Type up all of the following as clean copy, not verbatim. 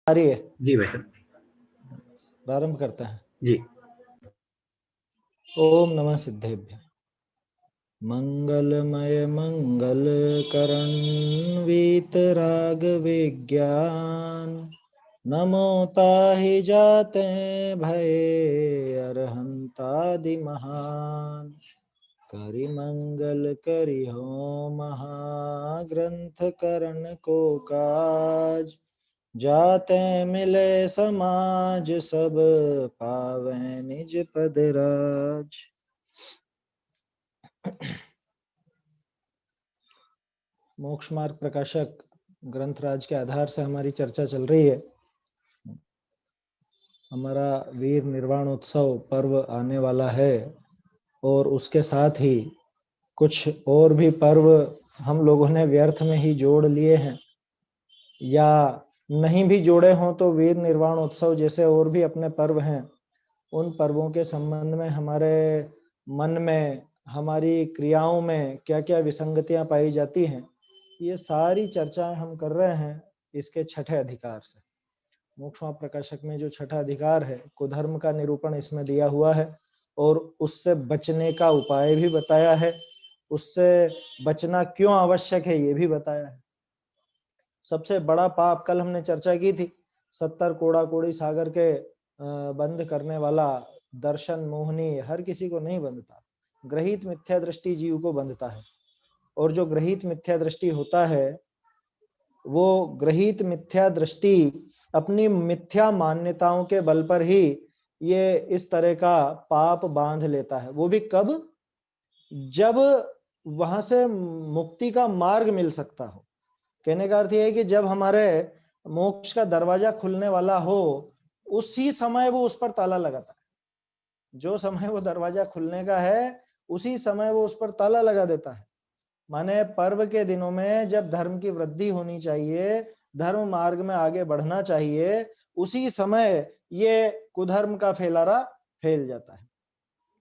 आ रही है जी भाई साहब। प्रारंभ करते हैं। जी। ओम नमः सिद्धेभ्य। मंगलमय मंगल करण वीतराग विज्ञान नमो ताहि जाते भये अरहंतादि महान करि मंगल करि हो महाग्रंथ करण को काज जाते मिले समाज सब पावे निज पद राज। मोक्ष मार्ग प्रकाशक ग्रंथराज के आधार से हमारी चर्चा चल रही है। हमारा वीर निर्वाणोत्सव पर्व आने वाला है और उसके साथ ही कुछ और भी पर्व हम लोगों ने व्यर्थ में ही जोड़ लिए हैं, या नहीं भी जोड़े हों तो वीर निर्वाणोत्सव जैसे और भी अपने पर्व हैं, उन पर्वों के संबंध में हमारे मन में, हमारी क्रियाओं में क्या क्या विसंगतियां पाई जाती हैं, ये सारी चर्चाएं हम कर रहे हैं इसके छठे अधिकार से। मोक्ष मार्ग प्रकाशक में जो छठा अधिकार है, कुधर्म का निरूपण इसमें दिया हुआ है और उससे बचने का उपाय भी बताया है, उससे बचना क्यों आवश्यक है ये भी बताया है। सबसे बड़ा पाप कल हमने चर्चा की थी, 70 कोड़ा कोड़ी सागर के बंद करने वाला दर्शन मोहनी हर किसी को नहीं बंधता, ग्रहित मिथ्या दृष्टि जीव को बंधता है। और जो ग्रहित मिथ्या दृष्टि होता है, वो ग्रहित मिथ्या दृष्टि अपनी मिथ्या मान्यताओं के बल पर ही ये इस तरह का पाप बांध लेता है। वो भी कब? जब वहां से मुक्ति का मार्ग मिल सकता हो। कहने का अर्थ यह है कि जब हमारे मोक्ष का दरवाजा खुलने वाला हो, उसी समय वो उस पर ताला लगाता है। जो समय वो दरवाजा खुलने का है, उसी समय वो उस पर ताला लगा देता है। माने पर्व के दिनों में जब धर्म की वृद्धि होनी चाहिए, धर्म मार्ग में आगे बढ़ना चाहिए, उसी समय ये कुधर्म का फैलारा फैल जाता है।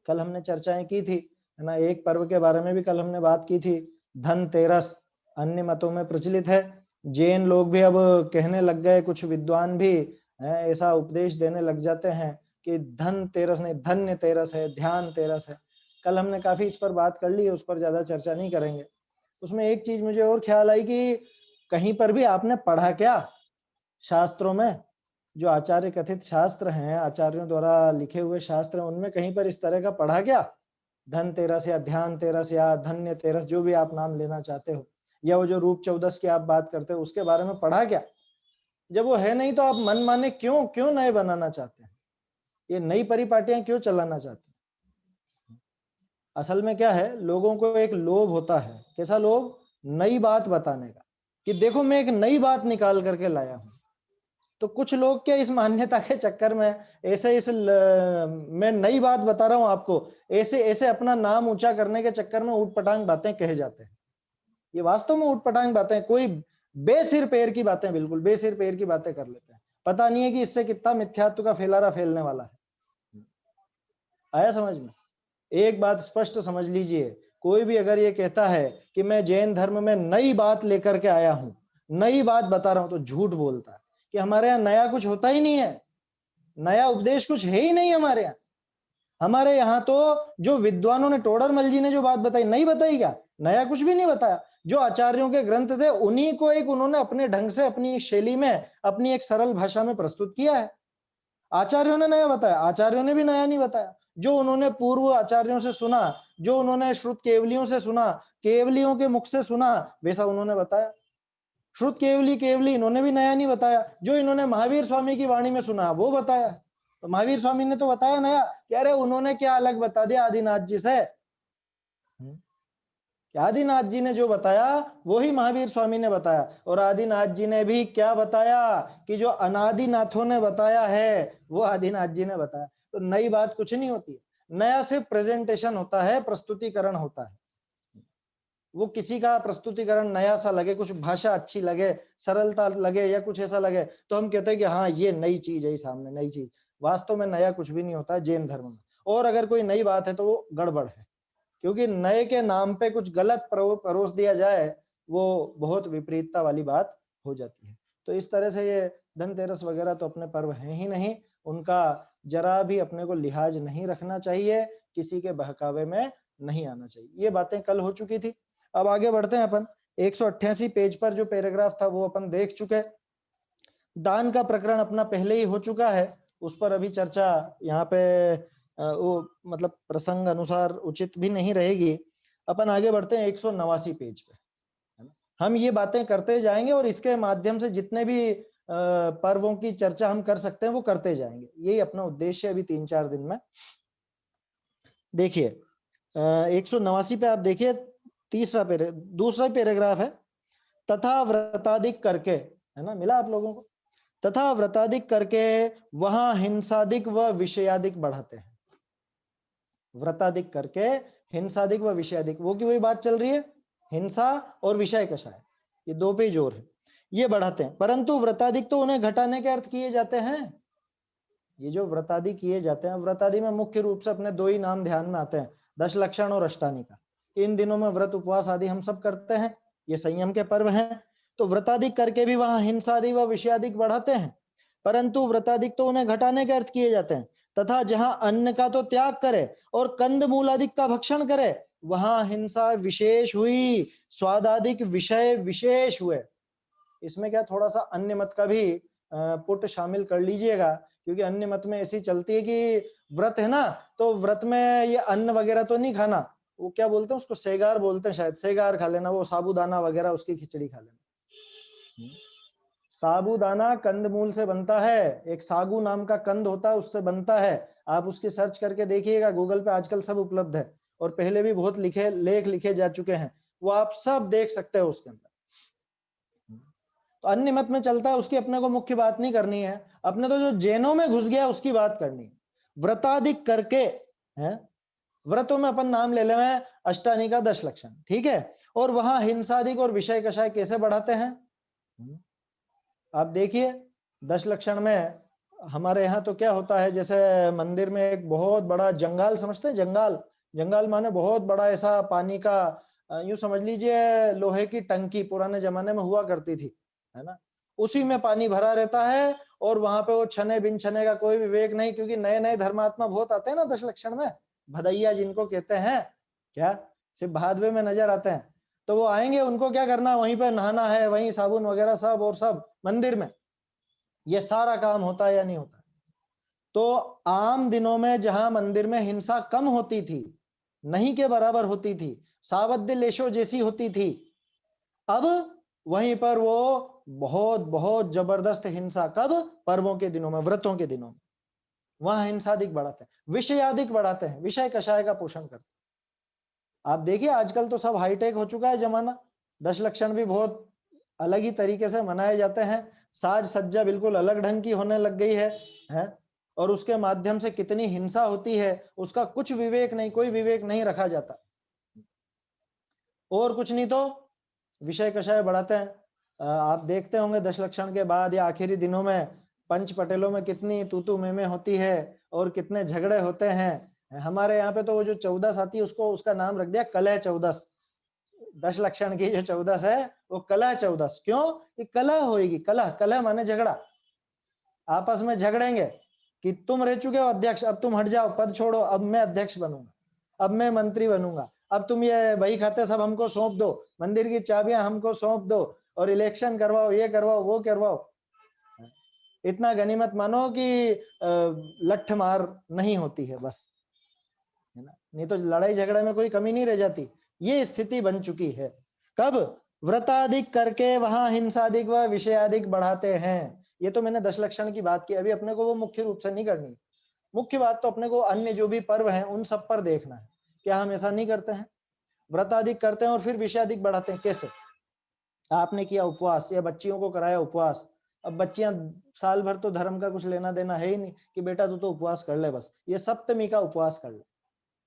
कल हमने चर्चाएं की थी, है ना। एक पर्व के बारे में भी कल हमने बात की थी, धनतेरस अन्य मतों में प्रचलित है। जैन लोग भी अब कहने लग गए, कुछ विद्वान भी ऐसा उपदेश देने लग जाते हैं कि धनतेरस नहीं, धन्य तेरस है, ध्यान तेरस है। कल हमने काफी इस पर बात कर ली है, उस पर ज्यादा चर्चा नहीं करेंगे। उसमें एक चीज मुझे और ख्याल आई कि कहीं पर भी आपने पढ़ा क्या शास्त्रों में, जो आचार्य कथित शास्त्र हैं, आचार्यों द्वारा लिखे हुए शास्त्र हैं, उनमें कहीं पर इस तरह का पढ़ा क्या? धनतेरस या ध्यान तेरस या धन्य तेरस, जो भी आप नाम लेना चाहते हो, या वो जो रूप चौदस की आप बात करते हो, उसके बारे में पढ़ा क्या? जब वो है नहीं तो आप मन माने क्यों क्यों नए बनाना चाहते हैं? ये नई परिपाटियां क्यों चलाना चाहते हैं? असल में क्या है, लोगों को एक लोभ होता है। कैसा लोभ? नई बात बताने का, कि देखो मैं एक नई बात निकाल करके लाया हूं। तो कुछ लोग क्या इस मान्यता के चक्कर में ऐसे मैं नई बात बता रहा हूं आपको, ऐसे ऐसे अपना नाम ऊंचा करने के चक्कर में ऊटपटांग बातें कहे जाते हैं। ये वास्तव में ऊटपटांग बातें, कोई बेसिर पैर की बातें, बिल्कुल बेसिर पैर की बातें कर लेते हैं। पता नहीं है कि इससे कितना मिथ्यात्व का फैलारा फैलने वाला है। आया समझ में? एक बात स्पष्ट समझ लीजिए, कोई भी अगर ये कहता है कि मैं जैन धर्म में नई बात लेकर के आया हूं, नई बात बता रहा हूं, तो झूठ बोलता है। कि हमारे यहाँ नया कुछ होता ही नहीं है, नया उपदेश कुछ है ही नहीं हमारे यहाँ। हमारे यहाँ तो जो विद्वानों ने, टोडरमल जी ने जो बात बताई, नहीं बताई क्या? नया कुछ भी नहीं बताया। जो आचार्यों के ग्रंथ थे उन्हीं को एक उन्होंने अपने ढंग से, अपनी एक शैली में, अपनी एक सरल भाषा में प्रस्तुत किया है। आचार्यों ने नया बताया? आचार्यों ने भी नया नहीं बताया। जो उन्होंने पूर्व आचार्यों से सुना, जो उन्होंने श्रुत केवलियों से सुना, केवलियों के मुख से सुना, वैसा उन्होंने बताया। श्रुत केवली केवली इन्होंने भी नया नहीं बताया। जो इन्होंने महावीर स्वामी की वाणी में सुना वो बताया। तो महावीर स्वामी ने तो बताया नया, कह रहे उन्होंने क्या अलग बता दिया आदिनाथ जी से? आदिनाथ जी ने जो बताया वो ही महावीर स्वामी ने बताया। और आदिनाथ जी ने भी क्या बताया कि जो अनादिनाथों ने बताया है वो आदिनाथ जी ने बताया। तो नई बात कुछ नहीं होती है, नया सिर्फ प्रेजेंटेशन होता है, प्रस्तुतिकरण होता है। वो किसी का प्रस्तुतिकरण नया सा लगे, कुछ भाषा अच्छी लगे, सरलता लगे, या कुछ ऐसा लगे, तो हम कहते हैं कि हाँ ये नई चीज है, सामने नई चीज। वास्तव में नया कुछ भी नहीं होता है जैन धर्म में। और अगर कोई नई बात है तो वो गड़बड़ है, क्योंकि नए के नाम पे कुछ गलत परोस दिया जाए, वो बहुत विपरीतता वाली बात हो जाती है। तो इस तरह से ये धनतेरस वगैरह तो अपने पर्व हैं ही नहीं, उनका जरा भी अपने को लिहाज नहीं रखना चाहिए, किसी के बहकावे में नहीं आना चाहिए। ये बातें कल हो चुकी थी। अब आगे बढ़ते हैं अपन। 188 पेज पर जो पैराग्राफ था वो अपन देख चुके। दान का प्रकरण अपना पहले ही हो चुका है, उस पर अभी चर्चा यहाँ पे वो मतलब प्रसंग अनुसार उचित भी नहीं रहेगी। अपन आगे बढ़ते हैं 189 पेज पे, है ना। हम ये बातें करते जाएंगे और इसके माध्यम से जितने भी पर्वों की चर्चा हम कर सकते हैं वो करते जाएंगे, यही अपना उद्देश्य है अभी 3-4 दिन में। देखिए 189 पे आप देखिए, दूसरा पैराग्राफ है, तथा व्रतादिक करके, है ना, मिला आप लोगों को। तथा व्रतादिक करके वहां हिंसादिक व विषयादिक बढ़ाते हैं। व्रतादिक करके हिंसादिक व विषयादिक, वो की वही बात चल रही है, हिंसा और विषय कषाय, ये दो पे जोर है, ये बढ़ाते हैं। परंतु व्रतादिक तो उन्हें घटाने के अर्थ किए जाते हैं। ये जो व्रतादि किए जाते हैं, व्रतादि में मुख्य रूप से अपने दो ही नाम ध्यान में आते हैं, दश लक्षण और अष्टानिका। इन दिनों में व्रत उपवास आदि हम सब करते हैं, ये संयम के पर्व हैं। तो व्रतादिक करके भी वहां हिंसादि व विषयादिक बढ़ाते हैं, परंतु व्रतादिक तो उन्हें घटाने के अर्थ किए जाते हैं। तथा जहां अन्न का तो त्याग करे और कंद मूलादिक का भक्षण करे, वहां हिंसा विशेष हुई, स्वादादिक विषय विशेष हुए। इसमें क्या थोड़ा सा अन्य मत का भी पुट शामिल कर लीजिएगा, क्योंकि अन्य मत में ऐसी चलती है कि व्रत है ना, तो व्रत में ये अन्न वगैरह तो नहीं खाना, वो क्या बोलते हैं उसको, सेगार बोलते हैं शायद, सेगार खा लेना, वो साबूदाना वगैरह उसकी खिचड़ी खा लेना। साबूदाना कंदमूल से बनता है, एक सागू नाम का कंद होता है, उससे बनता है। आप उसकी सर्च करके देखिएगा, गूगल पे आजकल सब उपलब्ध है, और पहले भी बहुत लेख लिखे जा चुके हैं, वो आप सब देख सकते हो उसके अंदर। तो अन्य मत में चलता है, उसकी अपने को मुख्य बात नहीं करनी है, अपने तो जो जैनों में घुस गया उसकी बात करनी है। व्रतादिक करके, है, व्रतों में अपन नाम ले ले में अष्टानिका दश लक्षण, ठीक है, और वहां हिंसादिक और विषय कषाय कैसे बढ़ाते हैं आप देखिए। दश लक्षण में हमारे यहाँ तो क्या होता है, जैसे मंदिर में एक बहुत बड़ा जंगाल, समझते हैं जंगाल, जंगाल माने बहुत बड़ा ऐसा पानी का, यूं समझ लीजिए लोहे की टंकी पुराने जमाने में हुआ करती थी, है ना, उसी में पानी भरा रहता है, और वहां पे वो छने बिन छने का कोई विवेक नहीं, क्योंकि नए नए धर्मात्मा बहुत आते हैं ना दश लक्षण में, भदैया जिनको कहते हैं, क्या सिर्फ भादवे में नजर आते हैं, तो वो आएंगे, उनको क्या करना, वहीं पे नहाना है, वहीं साबुन वगैरह सब, और सब मंदिर में ये सारा काम होता है या नहीं होता। तो आम दिनों में जहां मंदिर में हिंसा कम होती थी, नहीं के बराबर होती थी, सावध्य लेशो जैसी होती थी, अब वहीं पर वो बहुत बहुत जबरदस्त हिंसा, कब, पर्वों के दिनों में, व्रतों के दिनों में, वहां हिंसादिक बढ़ाते हैं, विषयादिक बढ़ाते हैं, विषय कषाय का पोषण करते हैं। आप देखिए आजकल तो सब हाईटेक हो चुका है जमाना, दश लक्षण भी बहुत अलग ही तरीके से मनाए जाते हैं, साज सज्जा बिल्कुल अलग ढंग की होने लग गई है, और उसके माध्यम से कितनी हिंसा होती है उसका कुछ विवेक नहीं, कोई विवेक नहीं रखा जाता, और कुछ नहीं तो विषय कषाय बढ़ाते हैं। आप देखते होंगे दश लक्षण के बाद या आखिरी दिनों में पंच पटेलों में कितनी तूतू मेमे होती है और कितने झगड़े होते हैं। हमारे यहाँ पे तो वो जो 14 आती है उसको, उसका नाम रख दिया कलह 14। दश लक्षण की जो 14 है वो कलह 14, क्यों, कि कलह होगी, कलह, कलह माने झगड़ा, आपस में झगड़ेंगे कि तुम रह चुके हो अध्यक्ष, अब तुम हट जाओ, पद छोड़ो, अब मैं अध्यक्ष बनूंगा, अब मैं मंत्री बनूंगा, अब तुम ये बही खाते सब हमको सौंप दो, मंदिर की चाबियां हमको सौंप दो, और इलेक्शन करवाओ, ये करवाओ, वो करवाओ। इतना गनीमत मानो कि लठ मार नहीं होती है बस, है ना, नहीं तो लड़ाई झगड़े में कोई कमी नहीं रह जाती। ये स्थिति बन चुकी है, कब, व्रताधिक करके वहां हिंसाधिक व विषयाधिक बढ़ाते हैं। ये तो मैंने दश लक्षण की बात की, अभी अपने को वो मुख्य रूप से नहीं करनी, मुख्य बात तो अपने को अन्य जो भी पर्व हैं उन सब पर देखना है। क्या हम ऐसा नहीं करते हैं, व्रताधिक करते हैं और फिर विषयाधिक बढ़ाते हैं? कैसे, आपने किया उपवास या बच्चियों को कराया उपवास, अब बच्चियां साल भर तो धर्म का कुछ लेना देना है ही नहीं, कि बेटा तू तो उपवास कर ले, बस ये सप्तमी का उपवास कर ले,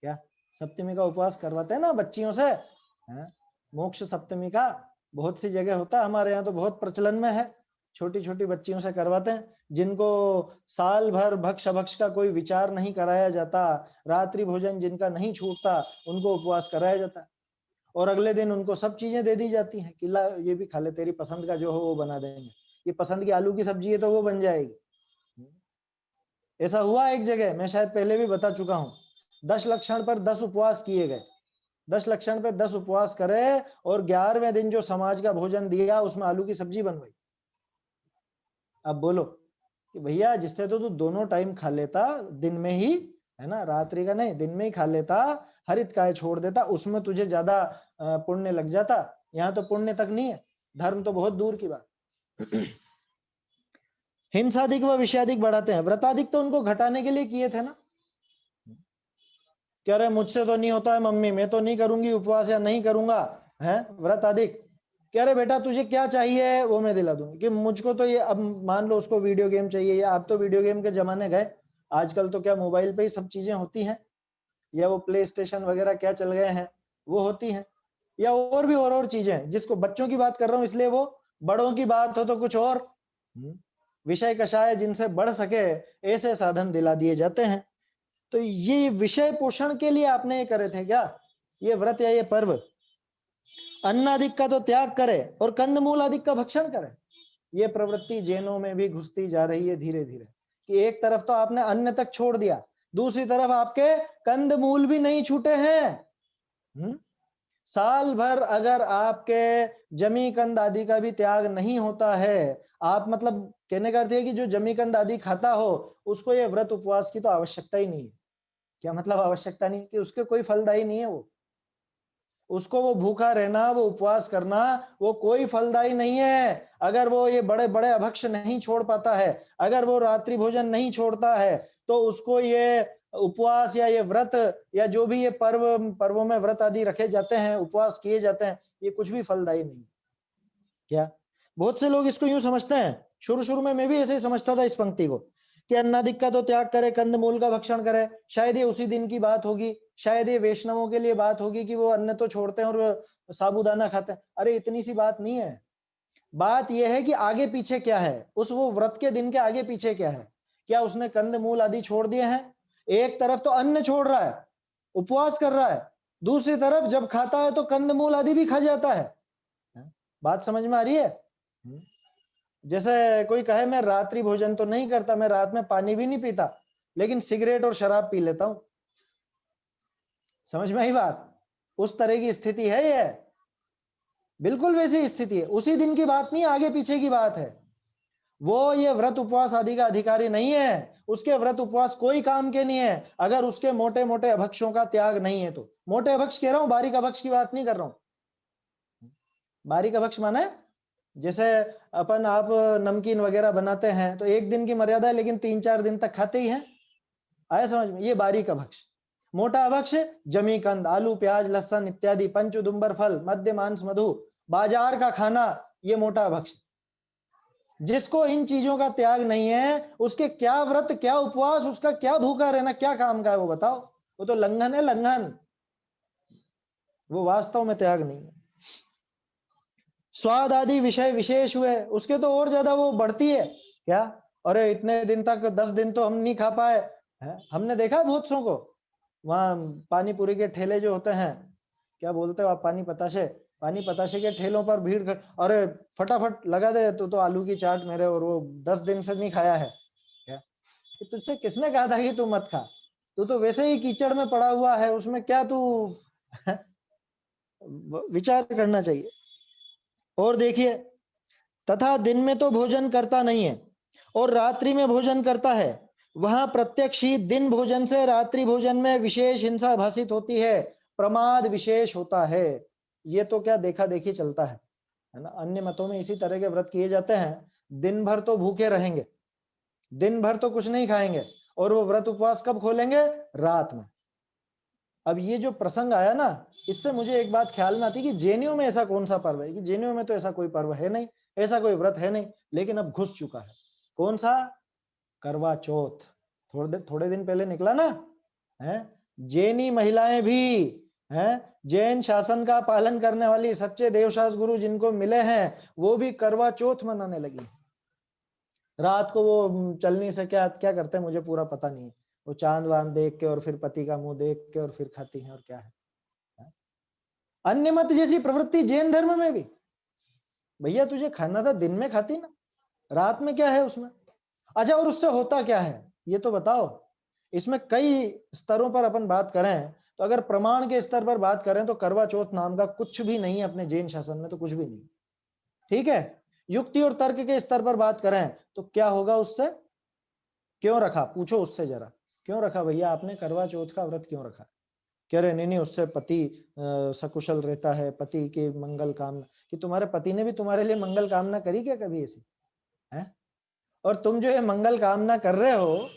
क्या सप्तमी का उपवास करवाते हैं ना बच्चियों से, है? मोक्ष सप्तमी का बहुत सी जगह होता है, हमारे यहाँ तो बहुत प्रचलन में है, छोटी छोटी बच्चियों से करवाते हैं, जिनको साल भर भक्ष भक्ष का कोई विचार नहीं कराया जाता, रात्रि भोजन जिनका नहीं छूटता, उनको उपवास कराया जाता है, और अगले दिन उनको सब चीजें दे दी जाती हैं कि ला ये भी खा ले, तेरी पसंद का जो हो वो बना देंगे। कि पसंद की आलू की सब्जी है तो वो बन जाएगी। ऐसा हुआ एक जगह, मैं शायद पहले भी बता चुका हूं, 10 लक्षण पर 10 उपवास किए गए, 10 लक्षण पे 10 उपवास करे और 11वें दिन जो समाज का भोजन दिया उसमें आलू की सब्जी बनवाई। अब बोलो कि भैया जिससे तो तू दोनों टाइम खा लेता दिन में ही, है ना, रात्रि का नहीं, दिन में ही खा लेता, हरित काय छोड़ देता, उसमें तुझे ज्यादा पुण्य लग जाता। यहाँ तो पुण्य तक नहीं है, धर्म तो बहुत दूर की बात। हिंसाधिक व विषयाधिक बढ़ाते हैं, व्रताधिक तो उनको घटाने के लिए किए थे ना। कह रहे मुझसे तो नहीं होता है मम्मी, मैं तो नहीं करूंगी उपवास या नहीं करूंगा, है व्रत अधिक। कह रहे बेटा तुझे क्या चाहिए वो मैं दिला दूंगी, कि मुझको तो ये, अब मान लो उसको वीडियो गेम चाहिए, या अब तो वीडियो गेम के जमाने गए, आजकल तो क्या मोबाइल पे ही सब चीजें होती हैं, या वो प्ले स्टेशन वगैरह क्या चल गए हैं वो होती हैं, या और भी और चीजें, जिसको बच्चों की बात कर रहा हूं इसलिए वो, बड़ों की बात हो तो कुछ और विषय कषाय जिनसे बढ़ सके ऐसे साधन दिला दिए जाते हैं। तो ये विषय पोषण के लिए आपने ये करे थे क्या, ये व्रत या ये पर्व? अन्न अधिक का तो त्याग करे और कंदमूल अधिक का भक्षण करे। ये प्रवृत्ति जैनों में भी घुसती जा रही है धीरे धीरे, कि एक तरफ तो आपने अन्न तक छोड़ दिया, दूसरी तरफ आपके कंदमूल भी नहीं छूटे हैं। साल भर अगर आपके जमी कंद आदि का भी त्याग नहीं होता है, आप मतलब कहने का अर्थ है कि जो जमी कंद आदि खाता हो उसको ये व्रत उपवास की तो आवश्यकता ही नहीं है। क्या मतलब आवश्यकता नहीं? कि उसके कोई फलदायी नहीं है, वो उसको वो भूखा रहना, वो उपवास करना, वो कोई फलदायी नहीं है। अगर वो ये बड़े बड़े अभक्ष नहीं छोड़ पाता है, अगर वो रात्रि भोजन नहीं छोड़ता है, तो उसको ये उपवास या ये व्रत या जो भी ये पर्वों में व्रत आदि रखे जाते हैं, उपवास किए जाते हैं, ये कुछ भी फलदायी नहीं। क्या बहुत से लोग इसको यूं समझते हैं, शुरू शुरू में मैं भी ऐसे ही समझता था इस पंक्ति को, कि अन्नाधिक का तो त्याग करे, कंदमूल का भक्षण करे, शायद ये उसी दिन की बात होगी, शायद ये वैष्णवों के लिए बात होगी कि वो अन्न तो छोड़ते हैं और साबूदाना खाते हैं। अरे इतनी सी बात नहीं है, बात यह है कि आगे पीछे क्या है, उस वो व्रत के दिन के आगे पीछे क्या है। क्या उसने कंदमूल आदि छोड़ दिए हैं? एक तरफ तो अन्न छोड़ रहा है, उपवास कर रहा है, दूसरी तरफ जब खाता है तो कंदमूल आदि भी खा जाता है। बात समझ में आ रही है? जैसे कोई कहे मैं रात्रि भोजन तो नहीं करता, मैं रात में पानी भी नहीं पीता, लेकिन सिगरेट और शराब पी लेता हूं। समझ में आई बात? उस तरह की स्थिति है ये, बिल्कुल वैसी स्थिति है, उसी दिन की बात नहीं, आगे पीछे की बात है। वो ये व्रत उपवास आदि का अधिकारी नहीं है, उसके व्रत उपवास कोई काम के नहीं है, अगर उसके मोटे मोटे अभक्षों का त्याग नहीं है तो। मोटे अभक्ष कह रहा हूं, बारीक अभक्ष की बात नहीं कर रहा हूं। बारीक अभक्ष माने जैसे अपन आप नमकीन वगैरह बनाते हैं तो एक दिन की मर्यादा है, लेकिन 3-4 दिन तक खाते ही हैं। आया समझ में? ये बारीक अभक्ष। मोटा अभक्ष जमी कंद, आलू प्याज लहसन इत्यादि, पंच उदुम्बर फल, मध्य मांस मधु, बाजार का खाना, ये मोटा अभक्ष। जिसको इन चीजों का त्याग नहीं है, उसके क्या व्रत क्या उपवास, उसका क्या भूखा रहना क्या काम का है वो बताओ? वो तो लंघन है, लंघन, वो वास्तव में त्याग नहीं है। स्वाद आदि विषय विशेष हुए, उसके तो और ज्यादा वो बढ़ती है। क्या अरे इतने दिन तक 10 दिन तो हम नहीं खा पाए है? हमने देखा बहुत सौ को, वहां पानी पूरी के ठेले जो होते हैं, क्या बोलते हो आप, पानी पताशे के ठेलों पर भीड़ अरे फटाफट लगा दे तो आलू की चाट मेरे, और वो 10 दिन से नहीं खाया है। क्या तुझसे किसने कहा था कि तू मत खा? तू तो वैसे ही कीचड़ में पड़ा हुआ है, उसमें क्या तू विचार करना चाहिए। और देखिए, तथा दिन में तो भोजन करता नहीं है और रात्रि में भोजन करता है, वहां प्रत्यक्ष ही दिन भोजन से रात्रि भोजन में विशेष हिंसा भाषित होती है, प्रमाद विशेष होता है। ये तो क्या देखा देखी चलता है ना। अन्य मतों में इसी तरह के व्रत किए जाते हैं, दिन भर तो भूखे रहेंगे, दिन भर तो कुछ नहीं खाएंगे, और वो व्रत उपवास कब खोलेंगे? रात में। अब ये जो प्रसंग आया ना, इससे मुझे एक बात ख्याल में आती कि जैनियों में ऐसा कौन सा पर्व है, कि जैनियों में तो ऐसा कोई पर्व है नहीं, ऐसा कोई व्रत है नहीं, लेकिन अब घुस चुका है। कौन सा? करवा चौथ। थोड़े दिन पहले निकला ना है। जैनी महिलाएं भी हैं, जैन शासन का पालन करने वाली सच्चे देवशास गुरु जिनको मिले हैं, वो भी करवा चौथ मनाने लगी। रात को वो चलनी से क्या क्या करते हैं मुझे पूरा पता नहीं है, वो चांद वांद देख के और फिर पति का मुंह देख के और फिर खाती हैं, और क्या है। अन्य मत जैसी प्रवृत्ति जैन धर्म में भी। भैया तुझे खाना था दिन में खाती ना, रात में क्या है उसमें? अच्छा, और उससे होता क्या है ये तो बताओ। इसमें कई स्तरों पर अपन बात करें तो अगर प्रमाण के स्तर पर बात करें तो करवा चौथ नाम का कुछ भी नहीं है अपने जैन शासन में, तो कुछ भी नहीं। ठीक है, युक्ति और तर्क के स्तर पर बात करें तो क्या होगा उससे? क्यों रखा, पूछो उससे जरा, क्यों रखा भैया आपने करवा चौथ का व्रत क्यों रखा? कह रहे नहीं नहीं, उससे पति सकुशल रहता है, पति के मंगल कामना। कि तुम्हारे पति ने भी तुम्हारे लिए मंगल कामना करी क्या कभी ऐसी है? और तुम जो ये मंगल कामना कर रहे हो,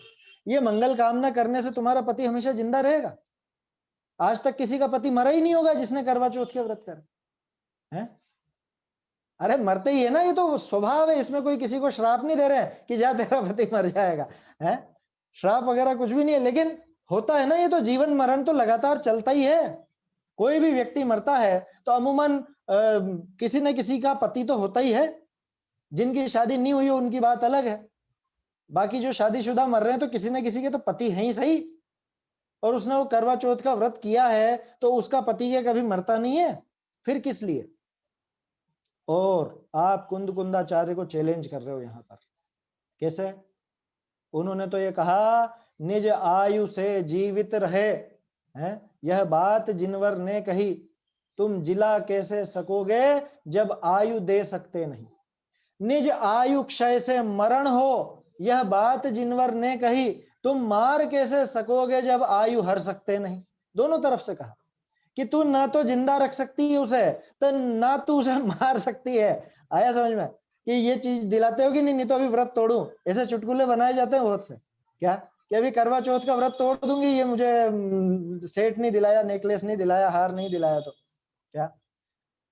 ये मंगल कामना करने से तुम्हारा पति हमेशा जिंदा रहेगा? आज तक किसी का पति मरा ही नहीं होगा जिसने करवा चौथ के व्रत कर है। अरे मरते ही है ना, ये तो स्वभाव है, इसमें कोई किसी को श्राप नहीं दे रहे हैं कि जा तेरा पति मर जाएगा है। श्राप वगैरह कुछ भी नहीं है, लेकिन होता है ना, ये तो जीवन मरण तो लगातार चलता ही है। कोई भी व्यक्ति मरता है तो अमूमन किसी न किसी का पति तो होता ही है। जिनकी शादी नहीं हुई हो उनकी बात अलग है, बाकी जो शादीशुदा मर रहे हैं तो किसी न किसी के तो पति हैं ही सही। और उसने वो करवा चौथ का व्रत किया है तो उसका पति ये कभी मरता नहीं है, फिर किस लिए? और आप कुंद कुंदाचार्य को चैलेंज कर रहे हो यहां पर, कैसे? उन्होंने तो ये कहा निज आयु से जीवित रहे हैं, यह बात जिनवर ने कही, तुम जिला कैसे सकोगे जब आयु दे सकते नहीं। निज आयु क्षय से मरण हो, यह बात जिनवर ने कही, तुम मार कैसे सकोगे जब आयु हर सकते नहीं। दोनों तरफ से कहा कि तू ना तो जिंदा रख सकती है उसे, तो ना तू उसे मार सकती है। आया समझ में कि ये चीज दिलाते हो कि नहीं? नहीं तो अभी व्रत तोड़ू, ऐसे चुटकुले बनाए जाते हैं बहुत से। क्या कि अभी करवा चौथ का व्रत तोड़ दूंगी, ये मुझे सेट नहीं दिलाया, नेकलेस नहीं दिलाया, हार नहीं दिलाया, तो क्या?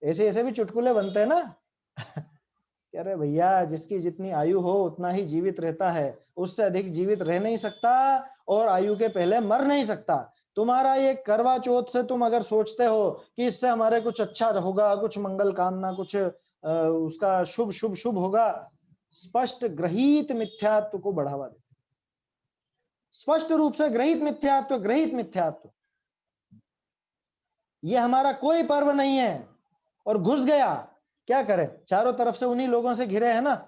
ऐसे ऐसे भी चुटकुले बनते हैं ना। कह रहे भैया जिसकी जितनी आयु हो उतना ही जीवित रहता है, उससे अधिक जीवित रह नहीं सकता और आयु के पहले मर नहीं सकता। तुम्हारा ये करवा चौथ से तुम अगर सोचते हो कि इससे हमारे कुछ अच्छा होगा, कुछ मंगल कामना, कुछ उसका शुभ शुभ शुभ होगा, स्पष्ट ग्रहित मिथ्यात्व को बढ़ावा देते, स्पष्ट रूप से ग्रहित मिथ्यात्व, ग्रहित मिथ्यात्व। ये हमारा कोई पर्व नहीं है। और घुस गया, क्या करे, चारों तरफ से उन्हीं लोगों से घिरे हैं ना।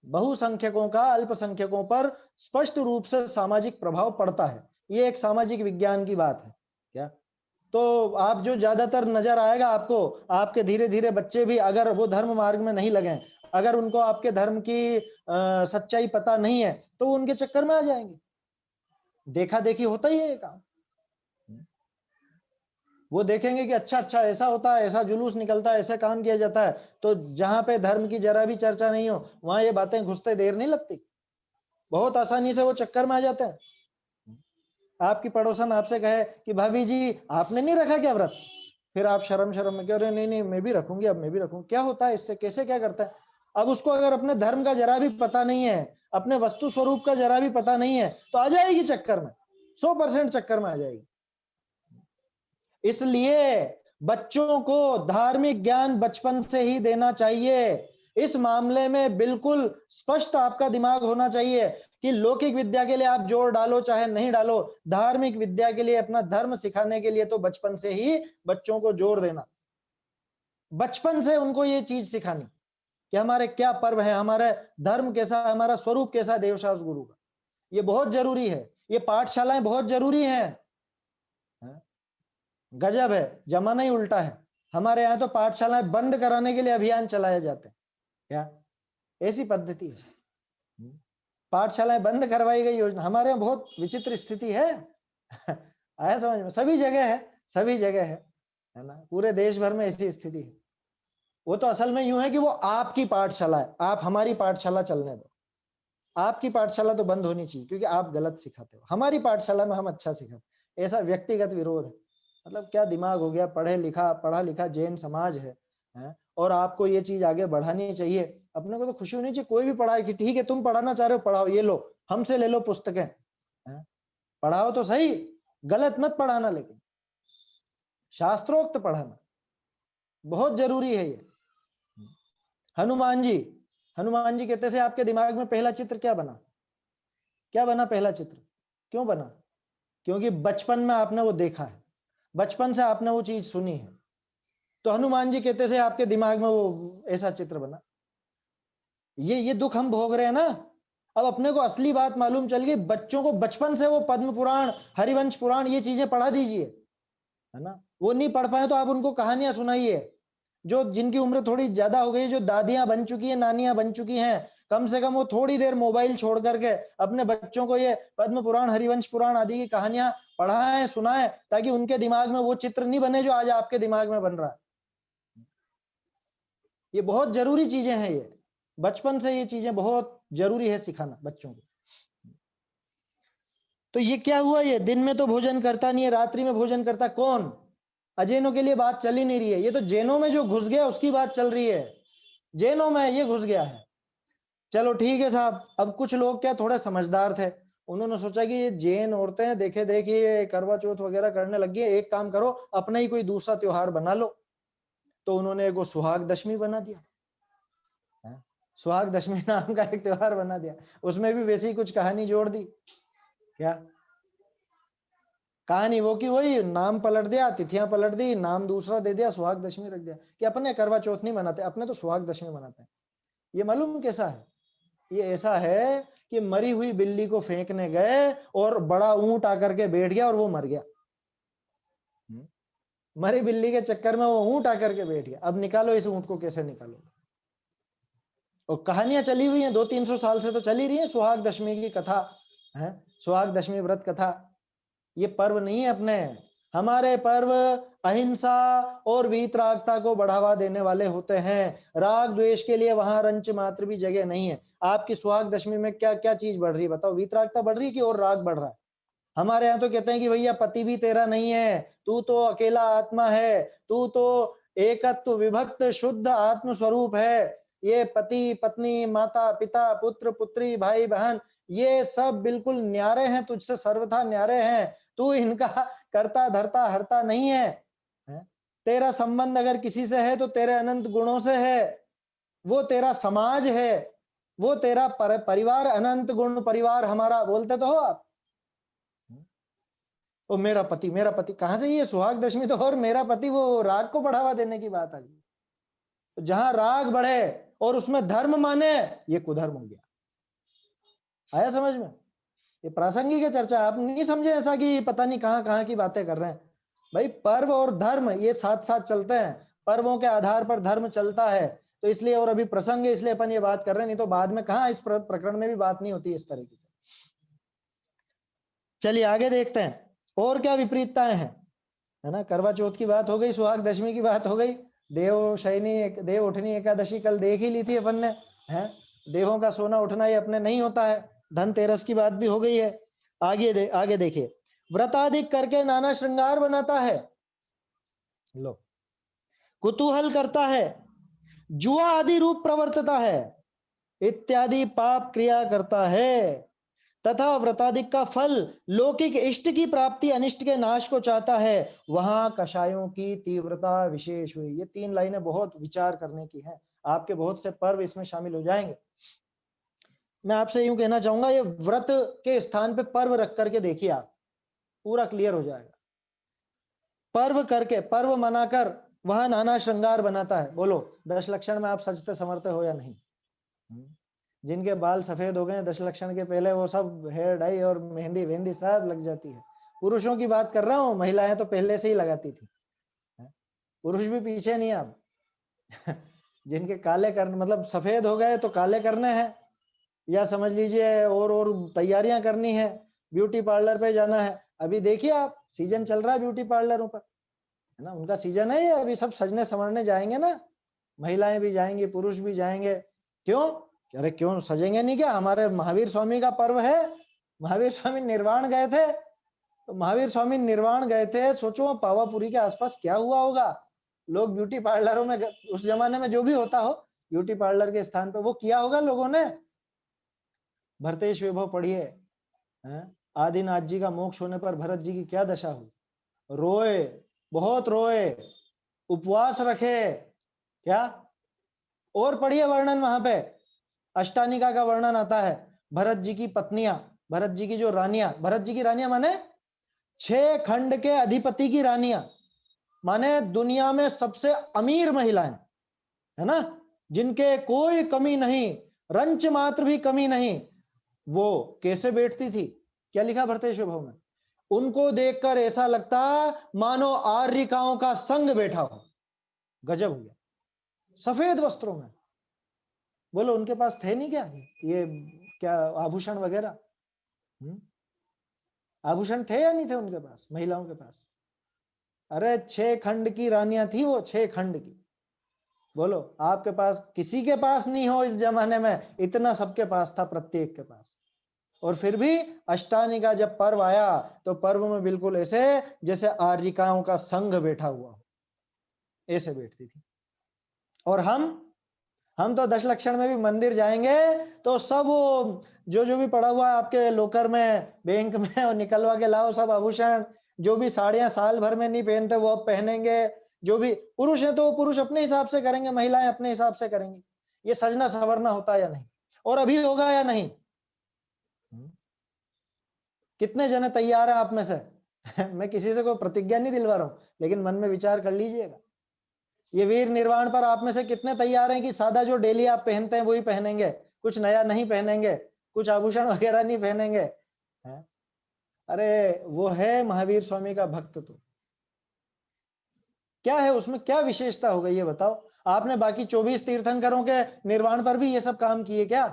बहुसंख्यकों का अल्पसंख्यकों पर स्पष्ट रूप से सामाजिक प्रभाव पड़ता है, ये एक सामाजिक विज्ञान की बात है। क्या तो आप जो ज्यादातर नजर आएगा आपको, आपके धीरे धीरे बच्चे भी अगर वो धर्म मार्ग में नहीं लगे, अगर उनको आपके धर्म की सच्चाई पता नहीं है तो वो उनके चक्कर में आ जाएंगे। देखा देखी होता ही है काम। वो देखेंगे कि अच्छा अच्छा ऐसा होता है, ऐसा जुलूस निकलता है, ऐसा काम किया जाता है, तो जहां पे धर्म की जरा भी चर्चा नहीं हो वहां ये बातें घुसते देर नहीं लगती, बहुत आसानी से वो चक्कर में आ जाते हैं। आपकी पड़ोसन आपसे कहे कि भाभी जी आपने नहीं रखा क्या व्रत, फिर आप शर्म शर्म में कह रहे नहीं नहीं मैं भी रखूंगी, अब मैं भी रखूंगी। क्या होता है इससे, कैसे क्या करता है? अब उसको अगर अपने धर्म का जरा भी पता नहीं है, अपने वस्तु स्वरूप का जरा भी पता नहीं है, तो आ जाएगी चक्कर में, 100% चक्कर में आ जाएगी। इसलिए बच्चों को धार्मिक ज्ञान बचपन से ही देना चाहिए। इस मामले में बिल्कुल स्पष्ट आपका दिमाग होना चाहिए कि लौकिक विद्या के लिए आप जोर डालो चाहे नहीं डालो, धार्मिक विद्या के लिए, अपना धर्म सिखाने के लिए तो बचपन से ही बच्चों को जोर देना, बचपन से उनको ये चीज सिखानी कि हमारे क्या पर्व है, हमारे धर्म कैसा, हमारा स्वरूप कैसा देवशास गुरु का। ये बहुत जरूरी है, ये पाठशालाएं बहुत जरूरी हैं। गजब है, जमाना ही उल्टा है। हमारे यहाँ तो पाठशालाएं बंद कराने के लिए अभियान चलाए जाते हैं। क्या ऐसी पद्धति है? पाठशालाएं बंद करवाई गई योजना, हमारे यहाँ बहुत विचित्र स्थिति है। आया समझ में? सभी जगह है, सभी जगह है ना, पूरे देश भर में ऐसी स्थिति है। वो तो असल में यूं है कि वो आपकी पाठशाला है, आप हमारी पाठशाला चलने दो। आपकी पाठशाला तो बंद होनी चाहिए क्योंकि आप गलत सिखाते हो, हमारी पाठशाला में हम अच्छा सिखाते। ऐसा व्यक्तिगत विरोध है, मतलब क्या दिमाग हो गया? पढ़ा लिखा जैन समाज है और आपको ये चीज आगे बढ़ानी चाहिए। अपने को तो खुशी होनी चाहिए, कोई भी पढ़ाए कि ठीक है तुम पढ़ाना चाह रहे हो पढ़ाओ, ये लो हमसे ले लो पुस्तकें, पढ़ाओ तो सही, गलत मत पढ़ाना, लेकिन शास्त्रोक्त पढ़ाना बहुत जरूरी है ये। हनुमान जी, हनुमान जी कहते थे आपके दिमाग में पहला चित्र क्या बना? क्या बना पहला चित्र? क्यों बना? क्योंकि बचपन में आपने वो देखा है, बचपन से आपने वो चीज सुनी है, तो हनुमान जी कहते थे आपके दिमाग में वो ऐसा चित्र बना। ये दुख हम भोग रहे हैं ना। अब अपने को असली बात मालूम चल गई, बच्चों को बचपन से वो पद्म पुराण, हरिवंश पुराण, ये चीजें पढ़ा दीजिए, है ना। वो नहीं पढ़ पाए तो आप उनको कहानियां सुनाइए। जो जिनकी उम्र थोड़ी ज्यादा हो गई, जो दादियां बन चुकी हैं, नानियां बन चुकी हैं, कम से कम वो थोड़ी देर मोबाइल छोड़ करके अपने बच्चों को ये पद्म पुराण, हरिवंश पुराण आदि की कहानियां पढ़ाएं, सुनाएं, ताकि उनके दिमाग में वो चित्र नहीं बने जो आज आपके दिमाग में बन रहा है। ये बहुत जरूरी चीजें हैं, ये बचपन से ये चीजें बहुत जरूरी है सिखाना बच्चों को। तो ये क्या हुआ, ये दिन में तो भोजन करता नहीं है, रात्रि में भोजन करता। कौन? अजैनों के लिए बात चल ही नहीं रही है, ये तो जैनों में जो घुस गया उसकी बात चल रही है। जैनों में ये घुस गया है। चलो ठीक है साहब, अब कुछ लोग क्या थोड़े समझदार थे, उन्होंने सोचा कि ये जैन औरतें देखे देखिए ये करवा चौथ वगैरह करने लगी है, एक काम करो अपना ही कोई दूसरा त्योहार बना लो। तो उन्होंने एक सुहाग दशमी बना दिया, सुहाग दशमी नाम का एक त्योहार बना दिया। उसमें भी वैसी कुछ कहानी जोड़ दी। क्या कहानी? वो की वही नाम पलट दिया, तिथियां पलट दी, नाम दूसरा दे दिया, सुहाग दशमी रख दिया कि अपने करवा चौथ नहीं मनाते, अपने तो सुहाग दशमी मनाते हैं। ये मालूम कैसा है? ये ऐसा है कि मरी हुई बिल्ली को फेंकने गए और बड़ा ऊंट आकर के बैठ गया और वो मर गया। मरी बिल्ली के चक्कर में वो ऊंट आकर के बैठ गया। अब निकालो इस ऊंट को, कैसे निकालो? और कहानियां चली हुई हैं, 200-300 साल से तो चली रही है सुहाग दशमी की कथा है, सुहाग दशमी व्रत कथा। ये पर्व नहीं है अपने, हमारे पर्व अहिंसा और वीतरागता को बढ़ावा देने वाले होते हैं। राग द्वेष के लिए वहां रंच मात्र भी जगह नहीं है। आपकी सुहाग दशमी में क्या क्या चीज बढ़ रही है बताओ? वीतरागता बढ़ रही है कि और राग बढ़ रहा है? हमारे यहाँ तो कहते हैं कि भैया पति भी तेरा नहीं है, तू तो अकेला आत्मा है, तू तो एकत्व विभक्त शुद्ध आत्म स्वरूप है। ये पति पत्नी, माता पिता, पुत्र पुत्री, भाई बहन, ये सब बिल्कुल न्यारे हैं, तुझसे सर्वथा न्यारे हैं। तू इनका करता धरता हरता नहीं है, है? तेरा संबंध अगर किसी से है तो तेरे अनंत गुणों से है। वो तेरा समाज है, वो तेरा परिवार, अनंत गुण परिवार हमारा बोलते तो हो आप। ओ मेरा पति, मेरा पति कहां से? ये सुहाग दशमी तो और मेरा पति, वो राग को बढ़ावा देने की बात आ गई। तो जहां राग बढ़े और उसमें धर्म माने, ये कुधर्म हो गया। आया समझ में? ये प्रासंगिक है चर्चा, आप नहीं समझे ऐसा कि पता नहीं कहां कहां की बातें कर रहे हैं। भाई पर्व और धर्म ये साथ साथ चलते हैं, पर्वों के आधार पर धर्म चलता है। तो इसलिए, और अभी प्रसंग है इसलिए अपन ये बात कर रहे हैं, नहीं तो बाद में कहां इस प्रकरण में भी बात नहीं होती इस तरह की। चलिए आगे देखते हैं और क्या विपरीतताएं हैं, है ना। करवा चौथ की बात हो गई, सुहाग दशमी की बात हो गई, देव शयनी देव उठनी एकादशी कल देख ही ली थी अपन ने, है। देवों का सोना उठना ये अपने नहीं होता है। धनतेरस की बात भी हो गई है। आगे देखिए, व्रताधिक करके नाना श्रृंगार बनाता है, लो, कुतूहल करता है, जुआ आदि रूप प्रवर्तता है, इत्यादि पाप क्रिया करता है, तथा व्रताधिक का फल लौकिक इष्ट की प्राप्ति, अनिष्ट के नाश को चाहता है, वहां कषायों की तीव्रता विशेष हुई। ये 3 लाइनें बहुत विचार करने की हैं, आपके बहुत से पर्व इसमें शामिल हो जाएंगे। मैं आपसे यूं कहना चाहूंगा, ये व्रत के स्थान पे पर्व रख करके देखिए, आप पूरा क्लियर हो जाएगा। पर्व करके, पर्व मनाकर वहां नाना श्रृंगार बनाता है। बोलो 10 लक्षण में आप सजते संवरते हो या नहीं? जिनके बाल सफेद हो गए 10 लक्षण के पहले, वो सब हेयर डाई और मेहंदी वेहंदी सब लग जाती है। पुरुषों की बात कर रहा हूँ, महिलाएं तो पहले से ही लगाती थी, पुरुष भी पीछे नहीं अब। जिनके काले करने, मतलब सफेद हो गए तो काले करने हैं, या समझ लीजिए और तैयारियां करनी है, ब्यूटी पार्लर पे जाना है। अभी देखिए आप, सीजन चल रहा है ब्यूटी पार्लरों पर, है ना, उनका सीजन है ये। अभी सब सजने संवरने जाएंगे ना, महिलाएं भी जाएंगी, पुरुष भी जाएंगे। क्यों? अरे क्यों सजेंगे नहीं? क्या हमारे महावीर स्वामी का पर्व है? महावीर स्वामी निर्वाण गए थे, तो महावीर स्वामी निर्वाण गए थे, सोचो पावापुरी के आसपास क्या हुआ होगा। लोग ब्यूटी पार्लरों में, उस जमाने में जो भी होता हो, ब्यूटी पार्लर के स्थान पे वो किया होगा लोगों ने। भरतेश वैभव पढ़िए, आदिनाथ जी का मोक्ष होने पर भरत जी की क्या दशा हुई, रोए, बहुत रोए, उपवास रखे, क्या। और पढ़िए वर्णन वहां पे, अष्टानिका का वर्णन आता है, भरत जी की पत्नियां, भरत जी की जो रानियां, भरत जी की रानियां माने 6 खंड के अधिपति की रानियां, माने दुनिया में सबसे अमीर महिलाएं, है ना, जिनके कोई कमी नहीं, रंच मात्र भी कमी नहीं। वो कैसे बैठती थी, क्या लिखा भरतेश्वर भाव में, उनको देखकर ऐसा लगता मानो आर्यिकाओं का संग बैठा हो। गजब हो गया, सफेद वस्त्रों में। बोलो उनके पास थे नहीं क्या ये क्या आभूषण वगैरह? आभूषण थे या नहीं थे उनके पास, महिलाओं के पास? अरे 6 खंड की रानियां थी वो, 6 खंड की। बोलो आपके पास, किसी के पास नहीं हो इस जमाने में, इतना सबके पास था, प्रत्येक के पास। और फिर भी अष्टानी का जब पर्व आया तो पर्व में बिल्कुल ऐसे जैसे आर्यिकाओं का संघ बैठा हुआ हो, ऐसे बैठती थी। और हम तो 10 लक्षण में भी मंदिर जाएंगे तो सब वो जो भी पड़ा हुआ है आपके लोकर में, बैंक में, और निकलवा के लाओ सब आभूषण। जो भी साड़ियां साल भर में नहीं पहनते वो अब पहनेंगे। जो भी पुरुष है तो पुरुष अपने हिसाब से करेंगे, महिलाएं अपने हिसाब से करेंगी। ये सजना संवरना होता है या नहीं, और अभी होगा या नहीं? कितने जने तैयार हैं आप में से? मैं किसी से कोई प्रतिज्ञा नहीं दिलवा रहा हूं, लेकिन मन में विचार कर लीजिएगा। ये वीर निर्वाण पर आप में से कितने तैयार हैं कि सादा जो डेली आप पहनते हैं वही पहनेंगे, कुछ नया नहीं पहनेंगे, कुछ आभूषण वगैरह नहीं पहनेंगे? है? अरे वो है महावीर स्वामी का भक्त, तो क्या है उसमें, क्या विशेषता हो गई ये बताओ? आपने बाकी 24 तीर्थंकरों के निर्वाण पर भी ये सब काम किए क्या?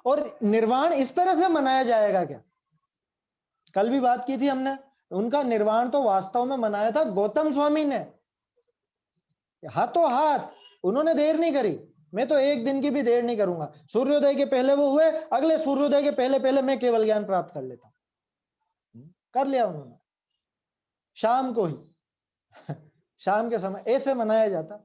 और निर्वाण इस तरह से मनाया जाएगा क्या? कल भी बात की थी हमने, उनका निर्वाण तो वास्तव में मनाया था गौतम स्वामी ने, हाथों हाथ। उन्होंने देर नहीं करी, मैं तो एक दिन की भी देर नहीं करूंगा। सूर्योदय के पहले वो हुए, अगले सूर्योदय के पहले पहले मैं केवल ज्ञान प्राप्त कर लेता हूं। कर लिया उन्होंने, शाम को ही शाम के समय ऐसे मनाया जाता।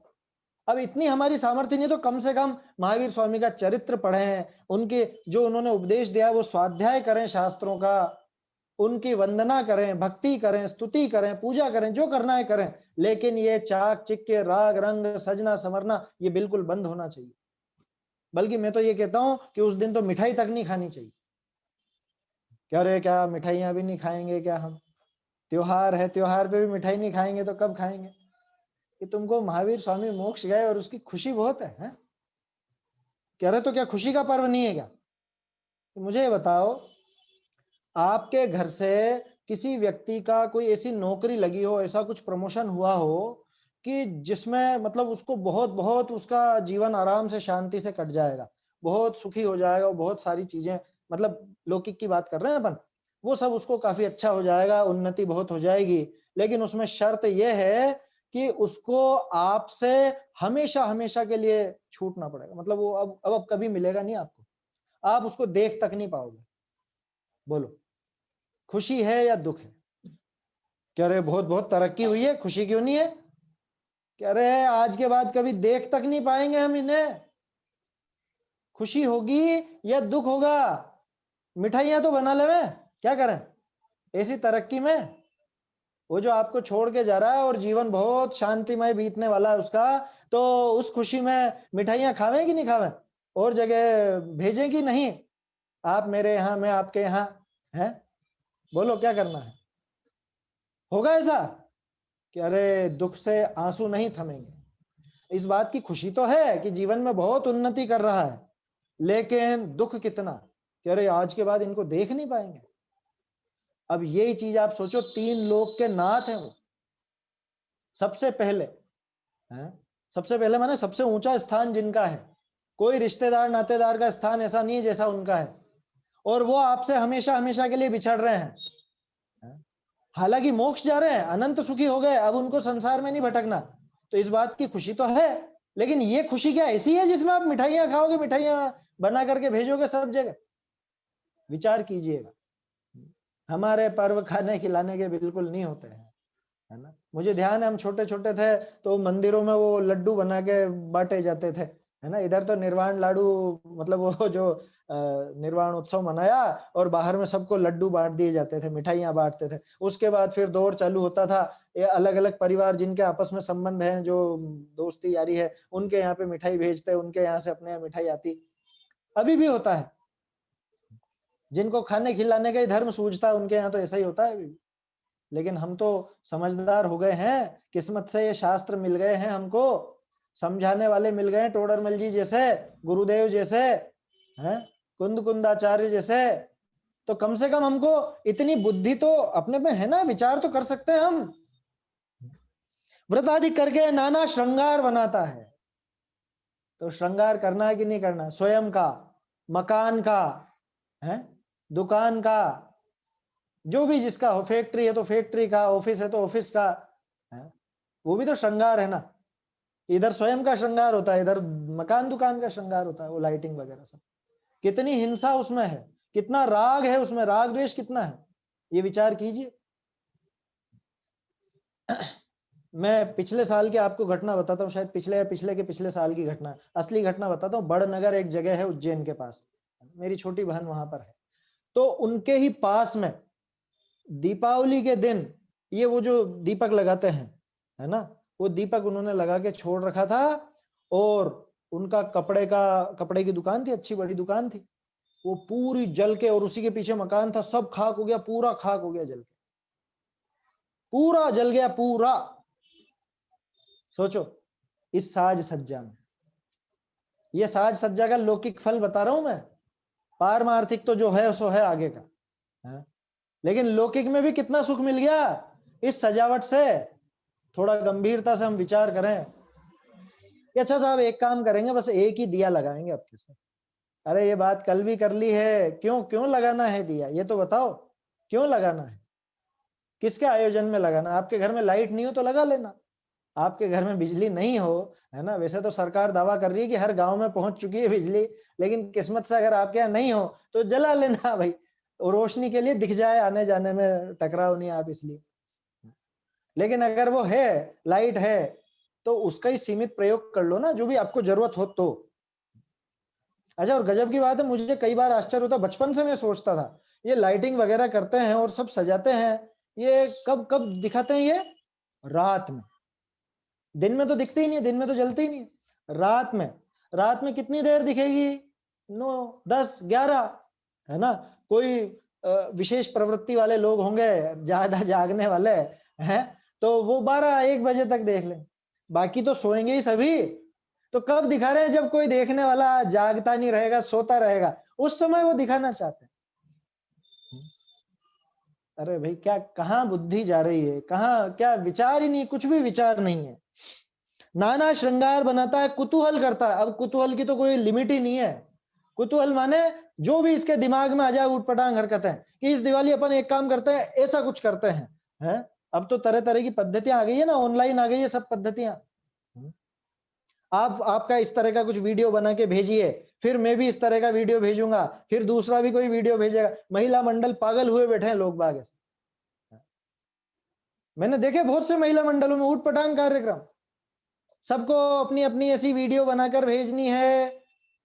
अब इतनी हमारी सामर्थ्य नहीं तो कम से कम महावीर स्वामी का चरित्र पढ़ें, उनके जो उन्होंने उपदेश दिया वो स्वाध्याय करें शास्त्रों का, उनकी वंदना करें, भक्ति करें, स्तुति करें, पूजा करें, जो करना है करें। लेकिन ये चाक चिक्के, राग रंग, सजना संवरना, ये बिल्कुल बंद होना चाहिए। बल्कि मैं तो ये कहता हूं कि उस दिन तो मिठाई तक नहीं खानी चाहिए। क्या रे, क्या मिठाइयां भी नहीं खाएंगे क्या हम? त्योहार है, त्योहार पे भी मिठाई नहीं खाएंगे तो कब खाएंगे? कि तुमको महावीर स्वामी मोक्ष गए और उसकी खुशी बहुत है? कह रहे तो क्या खुशी का पर्व नहीं है क्या? तो मुझे ये बताओ, आपके घर से किसी व्यक्ति का कोई ऐसी नौकरी लगी हो, ऐसा कुछ प्रमोशन हुआ हो कि जिसमें मतलब उसको बहुत बहुत उसका जीवन आराम से शांति से कट जाएगा, बहुत सुखी हो जाएगा, बहुत सारी चीजें, मतलब लौकिक की बात कर रहे हैं अपन, वो सब उसको काफी अच्छा हो जाएगा, उन्नति बहुत हो जाएगी। लेकिन उसमें शर्त यह है कि उसको आपसे हमेशा हमेशा के लिए छूटना पड़ेगा। मतलब वो अब कभी मिलेगा नहीं आपको, आप उसको देख तक नहीं पाओगे। बोलो खुशी है या दुख है? कह रहे बहुत बहुत तरक्की हुई है, खुशी क्यों नहीं है? कह रहे आज के बाद कभी देख तक नहीं पाएंगे हम इन्हें। खुशी होगी या दुख होगा? मिठाइयां तो बना ले, में क्या करें ऐसी तरक्की में? वो जो आपको छोड़ के जा रहा है और जीवन बहुत शांतिमय बीतने वाला है उसका, तो उस खुशी में मिठाइयां खावें कि नहीं खावें? और जगह भेजें कि नहीं? आप मेरे यहाँ, मैं आपके यहाँ, है? बोलो क्या करना है? होगा ऐसा कि अरे दुख से आंसू नहीं थमेंगे। इस बात की खुशी तो है कि जीवन में बहुत उन्नति कर रहा है, लेकिन दुख कितना कि अरे आज के बाद इनको देख नहीं पाएंगे। अब यही चीज आप सोचो, 3 लोक के नाथ हैं वो, सबसे पहले है, सबसे पहले माने सबसे ऊंचा स्थान जिनका है, कोई रिश्तेदार नातेदार का स्थान ऐसा नहीं है जैसा उनका है। और वो आपसे हमेशा हमेशा के लिए बिछड़ रहे हैं। हालांकि मोक्ष जा रहे हैं, अनंत सुखी हो गए, अब उनको संसार में नहीं भटकना, तो इस बात की खुशी तो है। लेकिन ये खुशी क्या ऐसी है जिसमें आप मिठाइयां खाओगे, मिठाइयां बना करके भेजोगे सब जगह? विचार कीजिएगा। हमारे पर्व खाने खिलाने के बिल्कुल नहीं होते हैं, है ना? मुझे ध्यान है हम छोटे छोटे थे तो मंदिरों में वो लड्डू बना के बांटे जाते थे, है ना? इधर तो निर्वाण लाडू, मतलब वो जो निर्वाण उत्सव मनाया और बाहर में सबको लड्डू बांट दिए जाते थे, मिठाइयां बांटते थे। उसके बाद फिर दौर चालू होता था, ये अलग अलग परिवार जिनके आपस में संबंध है, जो दोस्ती यारी है, उनके यहाँ पे मिठाई भेजते, उनके यहाँ से अपने यहाँ मिठाई आती। अभी भी होता है, जिनको खाने खिलाने का ही धर्म सूझता है उनके यहाँ तो ऐसा ही होता है अभी भी। लेकिन हम तो समझदार हो गए हैं, किस्मत से ये शास्त्र मिल गए हैं हमको, समझाने वाले मिल गए, टोडरमल जी जैसे, गुरुदेव जैसे, हैं, कुंद कुंदाचार्य जैसे। तो कम से कम हमको इतनी बुद्धि तो अपने में है ना, विचार तो कर सकते हैं हम। व्रत आदि करके नाना श्रृंगार बनाता है, तो श्रृंगार करना है कि नहीं करना? स्वयं का, मकान का, है, दुकान का, जो भी जिसका हो, फैक्ट्री है तो फैक्ट्री का, ऑफिस है तो ऑफिस का, है, वो भी तो श्रृंगार है ना। इधर स्वयं का श्रृंगार होता है, इधर मकान दुकान का श्रृंगार होता है, वो लाइटिंग वगैरह सब। कितनी हिंसा उसमें है, कितना राग है उसमें, राग द्वेष कितना है, ये विचार कीजिए। मैं पिछले साल की आपको घटना बताता हूँ, शायद पिछले या पिछले के पिछले साल की घटना, असली घटना बताता हूँ। बड़नगर एक जगह है उज्जैन के पास, मेरी छोटी बहन वहां पर है। तो उनके ही पास में दीपावली के दिन ये वो जो दीपक लगाते हैं, है ना, वो दीपक उन्होंने लगा के छोड़ रखा था। और उनका कपड़े की दुकान थी, अच्छी बड़ी दुकान थी, वो पूरी जल के, और उसी के पीछे मकान था, सब खाक हो गया, पूरा खाक हो गया, जल के पूरा जल गया पूरा। सोचो, इस साज सज्जा में, ये साज सज्जा का लौकिक फल बता रहा हूं मैं, पारमार्थिक तो जो है सो है आगे का, है? लेकिन लौकिक में भी कितना सुख मिल गया इस सजावट से। थोड़ा गंभीरता से हम विचार करें कि अच्छा साहब एक काम करेंगे, बस एक ही दिया लगाएंगे आपके साथ। अरे ये बात कल भी कर ली है, क्यों क्यों लगाना है दिया, ये तो बताओ, क्यों लगाना है, किसके आयोजन में लगाना? आपके घर में लाइट नहीं हो तो लगा लेना, आपके घर में बिजली नहीं हो, है ना, वैसे तो सरकार दावा कर रही है कि हर गांव में पहुंच चुकी है बिजली, लेकिन किस्मत से अगर आपके यहाँ नहीं हो तो जला लेना भाई, रोशनी के लिए दिख जाए, आने जाने में टकराओ नहीं आप इसलिए। लेकिन अगर वो है, लाइट है, तो उसका ही सीमित प्रयोग कर लो ना, जो भी आपको जरूरत हो तो। अच्छा, और गजब की बात है, मुझे कई बार आश्चर्य होता, बचपन से मैं सोचता था ये लाइटिंग वगैरह करते हैं और सब सजाते हैं, ये कब कब दिखाते हैं? ये रात में, दिन में तो दिखती ही नहीं, दिन में तो जलती ही नहीं, रात में। रात में कितनी देर दिखेगी? 9, 10, 11, है ना। कोई विशेष प्रवृत्ति वाले लोग होंगे, ज्यादा जागने वाले हैं, तो वो 12-1 बजे तक देख लें, बाकी तो सोएंगे ही सभी। तो कब दिखा रहे हैं? जब कोई देखने वाला जागता नहीं रहेगा, सोता रहेगा, उस समय वो दिखाना चाहते हैं। अरे भाई, क्या कहाँ बुद्धि जा रही है, कहाँ, क्या विचार ही नहीं, कुछ भी विचार नहीं है। नाना श्रृंगार बनाता है, कुतूहल करता है। अब कुतूहल की तो कोई लिमिट ही नहीं है। कुतूहल माने जो भी इसके दिमाग में आ जाए, उठपटांग हरकतें, कि इस दिवाली अपन एक काम करते हैं, ऐसा कुछ करते हैं। अब तो तरह तरह की पद्धतियां आ गई है ना, ऑनलाइन आ गई है सब पद्धतियां। आपका इस तरह का कुछ वीडियो बना के भेजिए, फिर मैं भी इस तरह का वीडियो भेजूंगा, फिर दूसरा भी कोई वीडियो भेजेगा। महिला मंडल पागल हुए बैठे हैं लोग बाग। मैंने देखे बहुत से महिला मंडलों में उठपटांग कार्यक्रम, सबको अपनी अपनी ऐसी वीडियो बनाकर भेजनी है।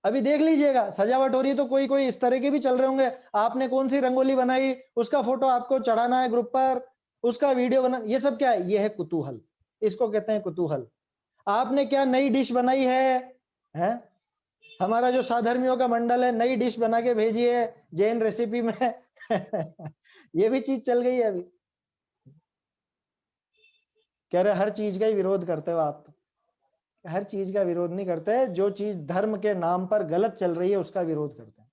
अभी देख लीजिएगा, सजावट हो रही है तो कोई कोई इस तरह के भी चल रहे होंगे, आपने कौन सी रंगोली बनाई, उसका फोटो आपको चढ़ाना है ग्रुप पर, उसका वीडियो बना। ये सब क्या है? ये है कुतूहल, इसको कहते हैं कुतूहल। आपने क्या नई डिश बनाई है? हमारा जो साधर्मियों का मंडल है, नई डिश बना के भेजिए जैन रेसिपी में ये भी चीज चल गई है अभी। कह रहे हर चीज का ही विरोध करते हो आप, तो हर चीज का विरोध नहीं करते, जो चीज धर्म के नाम पर गलत चल रही है उसका विरोध करते हैं।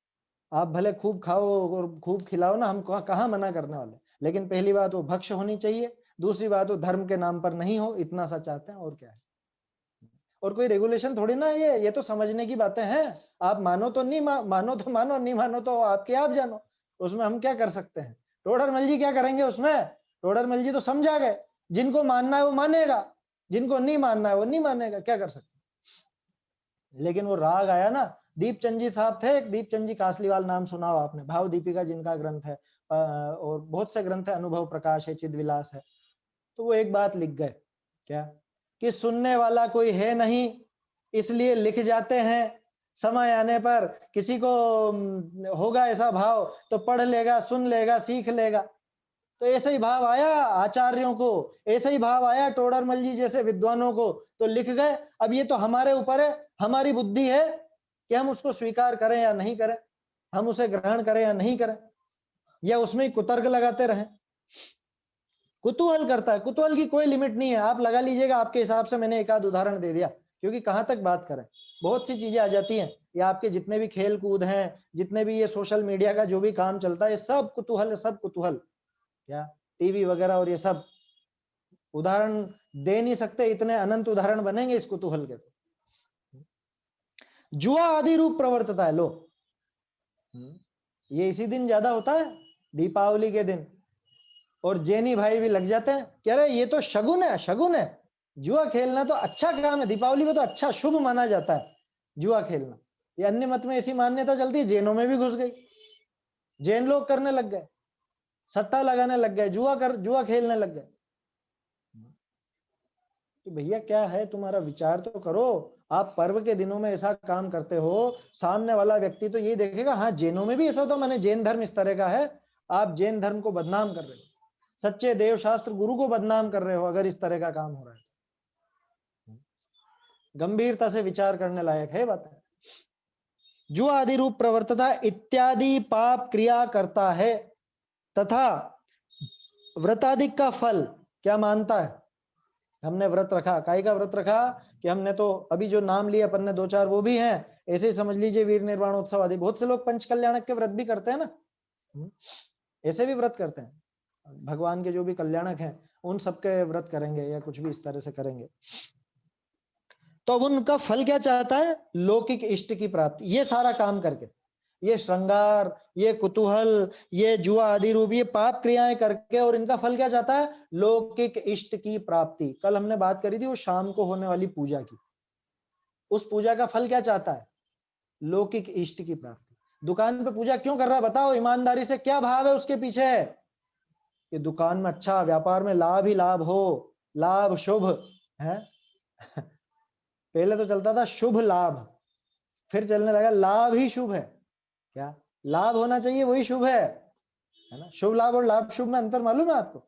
आप भले खूब खाओ और खूब खिलाओ ना, हम कहाँ मना करने वाले, लेकिन पहली बात वो भक्ष्य होनी चाहिए, दूसरी बात वो धर्म के नाम पर नहीं हो, इतना सा चाहते हैं, और क्या है। और कोई रेगुलेशन थोड़ी ना, ये तो समझने की बातें हैं। आप मानो तो नहीं, मानो तो मानो, नहीं मानो तो आपके आप जानो, उसमें हम क्या कर सकते हैं। टोडरमल जी क्या करेंगे उसमें? टोडरमल जी तो समझा गए, जिनको मानना है वो मानेगा, जिनको नहीं मानना है वो नहीं मानेगा, क्या कर सकते। लेकिन वो राग आया ना। दीपचंद जी साहब थे, दीपचंद जी कासलीवाल, नाम सुना हो आपने, भाव दीपिका जिनका ग्रंथ है, और बहुत से ग्रंथ है, अनुभव प्रकाश है, चिद विलास है। तो वो एक बात लिख गए, क्या, कि सुनने वाला कोई है नहीं, इसलिए लिख जाते हैं, समय आने पर किसी को होगा ऐसा भाव तो पढ़ लेगा, सुन लेगा, सीख लेगा। तो ऐसा ही भाव आया आचार्यों को, ऐसा ही भाव आया टोडरमल जी जैसे विद्वानों को, तो लिख गए। अब ये तो हमारे ऊपर है, हमारी बुद्धि है कि हम उसको स्वीकार करें या नहीं करें, हम उसे ग्रहण करें या नहीं करें, या उसमें ही कुतर्क लगाते रहें। कुतूहल करता है, कुतूहल की कोई लिमिट नहीं है, आप लगा लीजिएगा आपके हिसाब से। मैंने एक आध उदाहरण दे दिया, क्योंकि कहां तक बात करें, बहुत सी चीजें आ जाती हैं। या आपके जितने भी खेल कूद हैं, जितने भी ये सोशल मीडिया का जो भी काम चलता है, ये सब कुतूहल है, सब कुतूहल। क्या टीवी वगैरह और ये सब उदाहरण दे नहीं सकते, इतने अनंत उदाहरण बनेंगे इस कुतूहल के। जुआ आदि रूप प्रवर्तता है। लो, ये इसी दिन ज्यादा होता है, दीपावली के दिन। और जैनी भाई भी लग जाते हैं, कह रहे ये तो शगुन है, शगुन है, जुआ खेलना तो अच्छा काम है, दीपावली में तो अच्छा शुभ माना जाता है जुआ खेलना। ये अन्य मत में ऐसी मान्यता चलती है, जैनों में भी घुस गई। जैन लोग करने लग गए, सट्टा लगाने लग गए, जुआ खेलने लग गए। तो भैया क्या है, तुम्हारा विचार तो करो। आप पर्व के दिनों में ऐसा काम करते हो, सामने वाला व्यक्ति तो ये देखेगा, हाँ जैनों में भी ऐसा होता, मैंने जैन धर्म इस तरह का है। आप जैन धर्म को बदनाम कर रहे हो, सच्चे देव शास्त्र गुरु को बदनाम कर रहे हो अगर इस तरह का काम हो रहा है। गंभीरता से विचार करने लायक है बात है। जुआ आदि रूप प्रवर्तता इत्यादि पाप क्रिया करता है तथा व्रतादिक का फल क्या मानता है। हमने व्रत रखा, काय का व्रत रखा कि हमने तो अभी जो नाम लिए अपन ने दो चार वो भी हैं, ऐसे ही समझ लीजिए वीर निर्वाणोत्सव आदि। बहुत से लोग पंच कल्याणक के व्रत भी करते हैं ना, ऐसे भी व्रत करते हैं, भगवान के जो भी कल्याणक हैं उन सबके व्रत करेंगे या कुछ भी इस तरह से करेंगे। तो अब उनका फल क्या चाहता है, लौकिक इष्ट की प्राप्ति। ये सारा काम करके, ये श्रृंगार, ये कुतूहल, ये जुआ आदि रूप ये पाप क्रियाएं करके, और इनका फल क्या चाहता है, लौकिक इष्ट की प्राप्ति। कल हमने बात करी थी वो शाम को होने वाली पूजा की, उस पूजा का फल क्या चाहता है, लौकिक इष्ट की प्राप्ति। दुकान पे पूजा क्यों कर रहा है बताओ ईमानदारी से, क्या भाव है उसके पीछे, कि दुकान में अच्छा व्यापार में लाभ ही लाभ हो, लाभ शुभ है। पहले तो चलता था शुभ लाभ, फिर चलने लगा लाभ ही शुभ है। क्या लाभ होना चाहिए वही शुभ है ना। शुभ लाभ और लाभ शुभ में अंतर मालूम है आपको।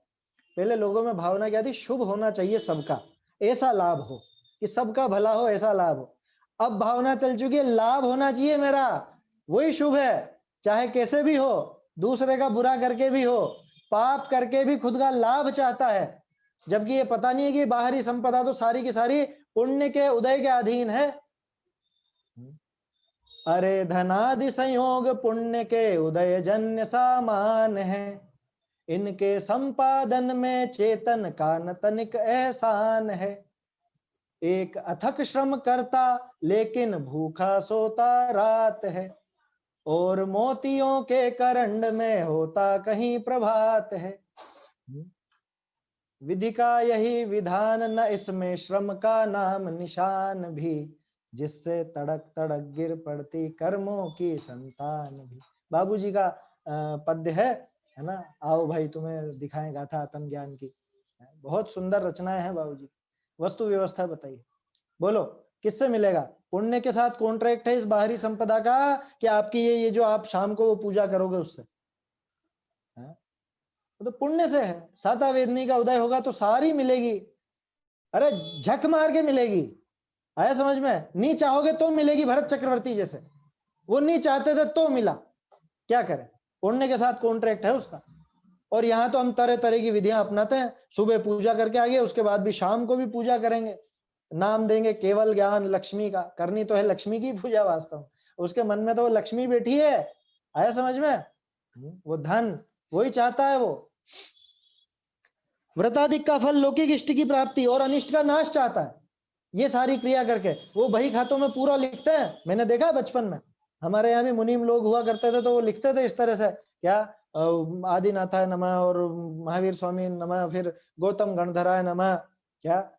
पहले लोगों में भावना क्या थी, शुभ होना चाहिए सबका, ऐसा लाभ हो कि सबका भला हो, ऐसा लाभ हो। अब भावना चल चुकी है, लाभ होना चाहिए मेरा, वही शुभ है, चाहे कैसे भी हो, दूसरे का बुरा करके भी हो, पाप करके भी खुद का लाभ चाहता है। जबकि ये पता नहीं है कि बाहरी संपदा तो सारी की सारी पुण्य के उदय के अधीन है। अरे धनादि संयोग पुण्य के उदय जन्य सामान है, इनके संपादन में चेतन का न तनिक एहसान है। एक अथक श्रम करता लेकिन भूखा सोता रात है, और मोतियों के करंड में होता कहीं प्रभात है। विधि का यही विधान, न इसमें श्रम का नाम निशान भी, जिससे तड़क तड़क गिर पड़ती कर्मों की संतान भी। बाबूजी का पद्य है ना, आओ भाई तुम्हें दिखाएं गाथा आत्म ज्ञान की। बहुत सुंदर रचनाएं हैं बाबूजी। वस्तु व्यवस्था बताइए, बोलो किससे मिलेगा। पुण्य के साथ कॉन्ट्रैक्ट है इस बाहरी संपदा का, कि आपकी ये जो आप शाम को वो पूजा करोगे उससे, तो पुण्य से है। साता वेदनी का उदय होगा तो सारी मिलेगी, अरे झक मार के मिलेगी। आया समझ में, नहीं चाहोगे तो मिलेगी, भरत चक्रवर्ती जैसे, वो नहीं चाहते थे तो मिला, क्या करें, पुण्य के साथ कॉन्ट्रैक्ट है उसका। और यहाँ तो हम तरह तरह की विधियां अपनाते हैं, सुबह पूजा करके आ गए, उसके बाद भी शाम को भी पूजा करेंगे, नाम देंगे केवल ज्ञान लक्ष्मी का। करनी तो है लक्ष्मी की पूजा वास्तव में, उसके मन में तो वो लक्ष्मी बैठी है। आया समझ में, वो धन वही चाहता है वो। व्रताधिक का फल लौकिक इष्ट की प्राप्ति और अनिष्ट का नाश चाहता है। ये सारी क्रिया करके वो बही खातों में पूरा लिखते हैं, मैंने देखा बचपन में, हमारे यहाँ भी मुनीम लोग हुआ करते थे तो वो लिखते थे इस तरह से, क्या आदिनाथाय नमः और महावीर स्वामी नमः, फिर गौतम गणधराय नमः, क्या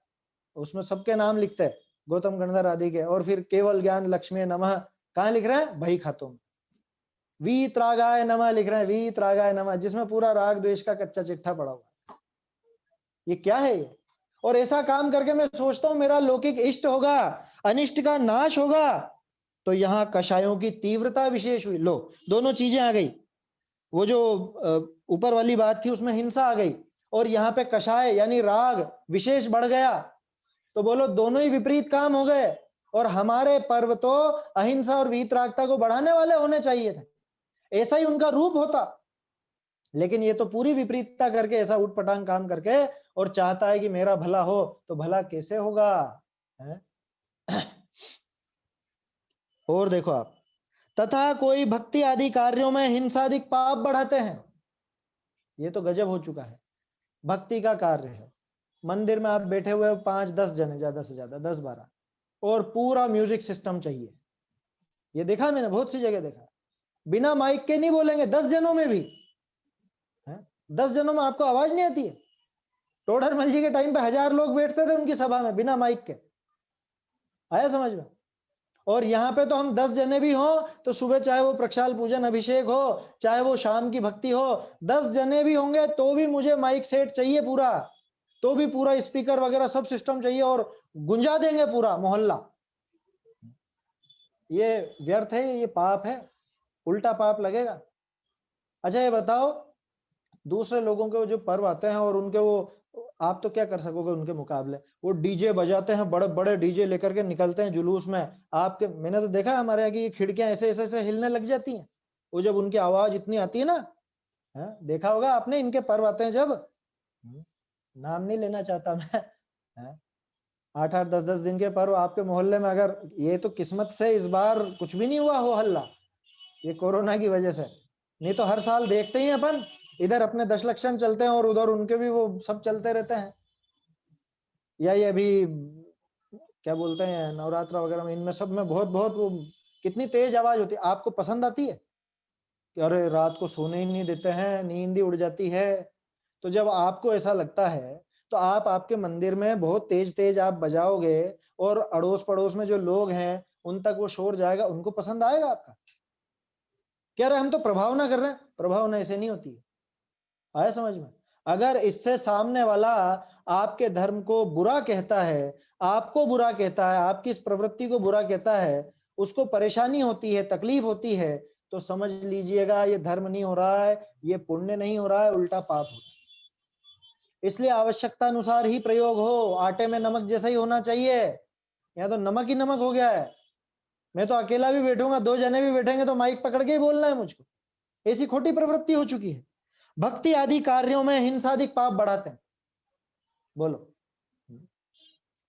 उसमें सबके नाम लिखते हैं गौतम गणधर आदि के, और फिर केवल ज्ञान लक्ष्मी नमः कहाँ लिख रहे हैं, बही खातों में। वीतरागाय नमः लिख रहे हैं, वीतरागाय नमः, जिसमें पूरा राग द्वेष का कच्चा चिट्ठा पड़ा हुआ। ये क्या है ये। और ऐसा काम करके मैं सोचता हूं मेरा लौकिक इष्ट होगा, अनिष्ट का नाश होगा। तो यहां कषायों की तीव्रता विशेष हुई। लो दोनों चीजें आ गई, वो जो ऊपर वाली बात थी उसमें हिंसा आ गई, और यहाँ पे कषाय यानी राग विशेष बढ़ गया। तो बोलो दोनों ही विपरीत काम हो गए। और हमारे पर्व तो अहिंसा और वीतरागता को बढ़ाने वाले होने चाहिए थे, ऐसा ही उनका रूप होता। लेकिन ये तो पूरी विपरीतता करके, ऐसा उठपटांग काम करके, और चाहता है कि मेरा भला हो, तो भला कैसे होगा है? और देखो आप, तथा कोई भक्ति आदि कार्यों में हिंसादिक पाप बढ़ाते हैं। ये तो गजब हो चुका है। भक्ति का कार्य है, मंदिर में आप बैठे हुए हो 5-10 जने, ज्यादा से ज्यादा 10-12, और पूरा म्यूजिक सिस्टम चाहिए। ये देखा मैंने, बहुत सी जगह देखा, बिना माइक के नहीं बोलेंगे 10 जनों में भी है। 10 जनों में आपको आवाज नहीं आती है। टोडरमल जी के टाइम पे 1000 लोग बैठते थे उनकी सभा में बिना माइक के। आया समझ में? और यहाँ पे तो हम 10 जने भी हो तो सुबह चाहे वो प्रक्षाल पूजन अभिषेक हो, चाहे वो शाम की भक्ति हो, 10 जने भी होंगे तो भी मुझे माइक सेट चाहिए पूरा, तो भी पूरा स्पीकर वगैरह सब सिस्टम चाहिए, और गुंजा देंगे पूरा मोहल्ला। ये व्यर्थ है, ये पाप है, उल्टा पाप लगेगा। अच्छा ये बताओ, दूसरे लोगों के वो जो पर्व आते हैं और उनके वो, आप तो क्या कर सकोगे उनके मुकाबले? वो डीजे बजाते हैं, बड़े बड़े डीजे लेकर के निकलते हैं जुलूस में। आपके, मैंने तो देखा है हमारे यहाँ की ये खिड़कियां ऐसे ऐसे ऐसे हिलने लग जाती हैं वो जब उनकी आवाज इतनी आती है ना। है, देखा होगा आपने, इनके पर्व आते हैं जब, नाम नहीं लेना चाहता मैं, 8-8 10-10 दिन के पर्व आपके मोहल्ले में, अगर ये तो किस्मत से इस बार कुछ भी नहीं हुआ हो हल्ला, ये कोरोना की वजह से, नहीं तो हर साल देखते ही अपन, इधर अपने दशलक्षण चलते हैं और उधर उनके भी वो सब चलते रहते हैं। या ये अभी क्या बोलते हैं नवरात्र वगैरह में, इनमें सब में बहुत बहुत वो कितनी तेज आवाज होती है। आपको पसंद आती है कि अरे रात को सोने ही नहीं देते हैं, नींद ही उड़ जाती है? तो जब आपको ऐसा लगता है तो आप आपके मंदिर में बहुत तेज तेज आप बजाओगे और अड़ोस पड़ोस में जो लोग हैं उन तक वो शोर जाएगा, उनको पसंद आएगा आपका? कह रहे हम तो प्रभावना कर रहे हैं, प्रभावना ऐसे नहीं होती है। आया समझ में? अगर इससे सामने वाला आपके धर्म को बुरा कहता है, आपको बुरा कहता है, आपकी इस प्रवृत्ति को बुरा कहता है, उसको परेशानी होती है, तकलीफ होती है, तो समझ लीजिएगा ये धर्म नहीं हो रहा है, ये पुण्य नहीं हो रहा है, उल्टा पाप होता है। इसलिए आवश्यकता अनुसार ही प्रयोग हो, आटे में नमक जैसा ही होना चाहिए। यहाँ तो नमक ही नमक हो गया है। मैं तो अकेला भी बैठूंगा, 2 जने भी बैठेंगे तो माइक पकड़ के ही बोलना है मुझको, ऐसी खोटी प्रवृत्ति हो चुकी है। भक्ति आदि कार्यों में हिंसादिक पाप बढ़ाते हैं। बोलो,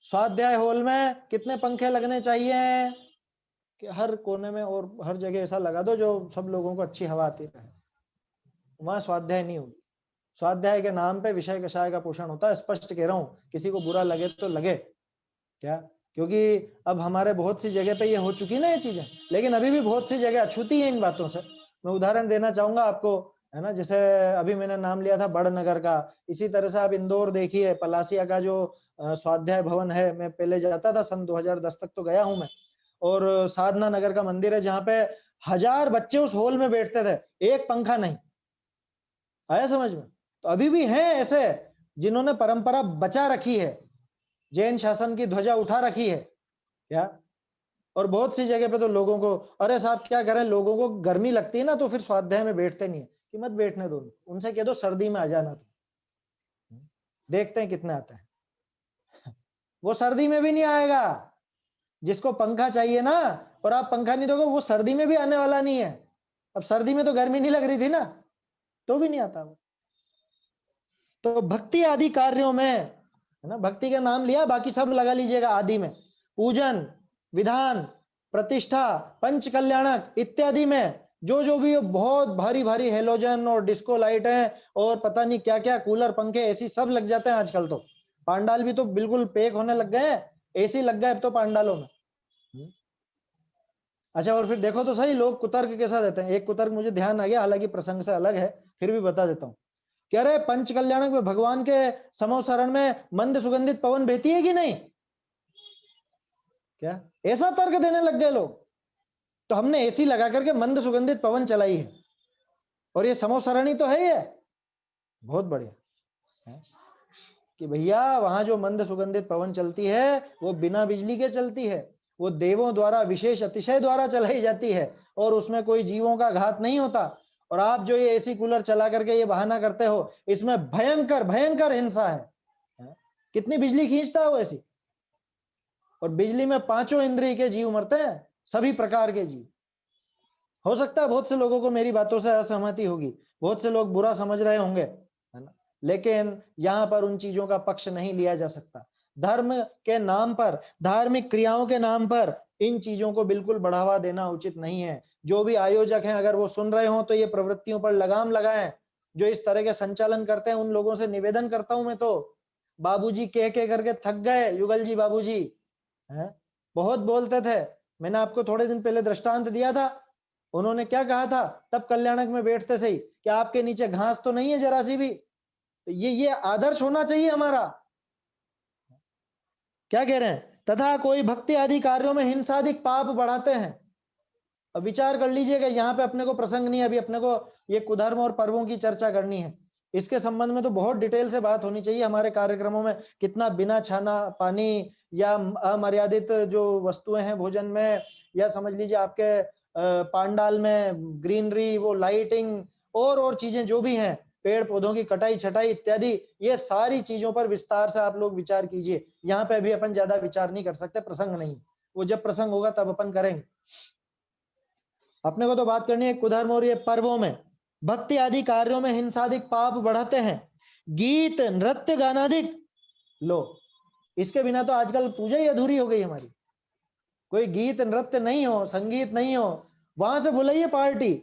स्वाध्याय हॉल में कितने पंखे लगने चाहिए कि हर कोने में और हर जगह ऐसा लगा दो जो सब लोगों को अच्छी हवा आती रहे? वहां स्वाध्याय नहीं होगी। स्वाध्याय के नाम पे विषय कषाय का पोषण होता है। स्पष्ट कह रहा हूं, किसी को बुरा लगे तो लगे क्या, क्योंकि अब हमारे बहुत सी जगह पे ये हो चुकी ना ये चीजें, लेकिन अभी भी बहुत सी जगह अछूती है इन बातों से। मैं उदाहरण देना चाहूंगा आपको, है ना, जैसे अभी मैंने नाम लिया था बड़नगर का, इसी तरह से आप इंदौर देखिए, पलासिया का जो स्वाध्याय भवन है, मैं पहले जाता था, सन 2010 तक तो गया हूं मैं। और साधना नगर का मंदिर है जहाँ पे 1000 बच्चे उस हॉल में बैठते थे, एक पंखा नहीं। आया समझ में? तो अभी भी हैं ऐसे जिन्होंने परंपरा बचा रखी है, जैन शासन की ध्वजा उठा रखी है क्या। और बहुत सी जगह पे तो लोगों को, अरे साहब क्या करें, लोगों को गर्मी लगती है ना तो फिर स्वाध्याय में बैठते नहीं है, कि मत बैठने दो, उनसे कह दो सर्दी में आ जाना। तो देखते हैं कितने आते हैं। वो सर्दी में भी नहीं आएगा, जिसको पंखा चाहिए ना, और आप पंखा नहीं दोगे, वो सर्दी में भी आने वाला नहीं है। अब सर्दी में तो गर्मी नहीं लग रही थी ना, तो भी नहीं आता वो। तो भक्ति आदि कार्यों में, है ना, भक्ति का नाम लिया, बाकी सब लगा लीजिएगा आदि में, पूजन, विधान, प्रतिष्ठा, पंच कल्याणक इत्यादि में जो जो भी बहुत भारी भारी हेलोजन और डिस्को लाइट है और पता नहीं क्या क्या, कूलर पंखे एसी सब लग जाते हैं आजकल। तो पांडाल भी तो बिल्कुल पैक होने लग गए हैं, एसी लग गए अब तो पांडालों में। अच्छा, और फिर देखो तो सही लोग कुतर्क कैसा देते हैं। एक कुतर्क मुझे ध्यान आ गया, हालांकि प्रसंग से अलग है, फिर भी बता देता हूँ। कह रहे पंच कल्याणक में भगवान के समोसरण में मंद सुगंधित पवन बहती है कि नहीं? क्या ऐसा तर्क देने लग गए लोग? तो हमने एसी लगा करके मंद सुगंधित पवन चलाई है, और ये समोसरणी तो है, ये बहुत बढ़िया है कि भैया वहां जो मंद सुगंधित पवन चलती है वो बिना बिजली के चलती है, वो देवों द्वारा विशेष अतिशय द्वारा चलाई जाती है, और उसमें कोई जीवों का घात नहीं होता। और आप जो ये एसी कूलर चला करके ये बहाना करते हो, इसमें भयंकर भयंकर हिंसा है। कितनी बिजली खींचता है वो एसी, और बिजली में 5 इंद्रिय के जीव मरते हैं, सभी प्रकार के जीव। हो सकता है बहुत से लोगों को मेरी बातों से असहमति होगी, बहुत से लोग बुरा समझ रहे होंगे, है ना, लेकिन यहां पर उन चीजों का पक्ष नहीं लिया जा सकता। धर्म के नाम पर, धार्मिक क्रियाओं के नाम पर इन चीजों को बिल्कुल बढ़ावा देना उचित नहीं है। जो भी आयोजक हैं अगर वो सुन रहे हो तो ये प्रवृत्तियों पर लगाम लगाएं। जो इस तरह के संचालन करते हैं उन लोगों से निवेदन करता हूं मैं तो, बाबूजी कह के करके थक गए युगल जी बाबूजी हैं, बहुत बोलते थे। मैंने आपको थोड़े दिन पहले दृष्टांत दिया था, उन्होंने क्या कहा था तब कल्याणक में बैठते सही कि आपके नीचे घास तो नहीं है जरा सी भी। ये आदर्श होना चाहिए हमारा। क्या कह रहे हैं, तथा कोई भक्ति आदि कार्यों में हिंसादिक पाप बढ़ाते हैं। अब विचार कर लीजिएगा, यहाँ पे अपने को प्रसंग नहीं, अभी अपने को ये कुधर्म और पर्वों की चर्चा करनी है। इसके संबंध में तो बहुत डिटेल से बात होनी चाहिए हमारे कार्यक्रमों में। कितना बिना छाना पानी या अमर्यादित जो वस्तुएं हैं भोजन में, या समझ लीजिए आपके पांडाल में ग्रीनरी, वो लाइटिंग और चीजें जो भी हैं, पेड़ पौधों की कटाई छटाई इत्यादि, ये सारी चीजों पर विस्तार से आप लोग विचार कीजिए। यहाँ पे अभी अपन ज्यादा विचार नहीं कर सकते, प्रसंग नहीं, वो जब प्रसंग होगा तब अपन करेंगे। अपने को तो बात करनी है कुधर्म और ये पर्वों में भक्ति आदि कार्यों में हिंसादिक पाप बढ़ाते हैं। गीत नृत्य गानादिक, लो इसके बिना तो आजकल पूजा ही अधूरी हो गई हमारी। कोई गीत नृत्य नहीं हो, संगीत नहीं हो, वहां से बुलाइए पार्टी,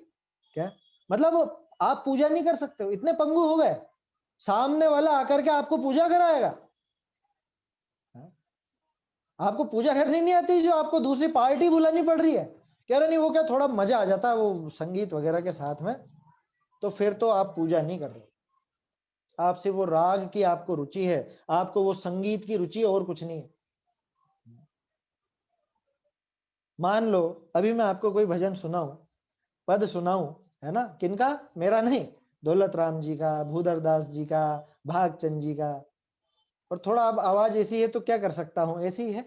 क्या मतलब आप पूजा नहीं कर सकते हो, इतने पंगु हो गए। सामने वाला आकर के आपको पूजा कराएगा, आपको पूजा करनी नहीं आती जो आपको दूसरी पार्टी बुलानी पड़ रही है। कह रहे नहीं वो क्या थोड़ा मजा आ जाता है वो संगीत वगैरह के साथ में, तो फिर तो आप पूजा नहीं कर रहे, आपसे वो राग की आपको रुचि है, आपको वो संगीत की रुचि है और कुछ नहीं है। मान लो अभी मैं आपको कोई भजन सुनाऊं, पद सुनाऊं, है ना, किनका, मेरा नहीं, दौलत राम जी का, भूधर दास जी का, भागचंद जी का, और थोड़ा अब आवाज ऐसी है तो क्या कर सकता हूं, ऐसी है।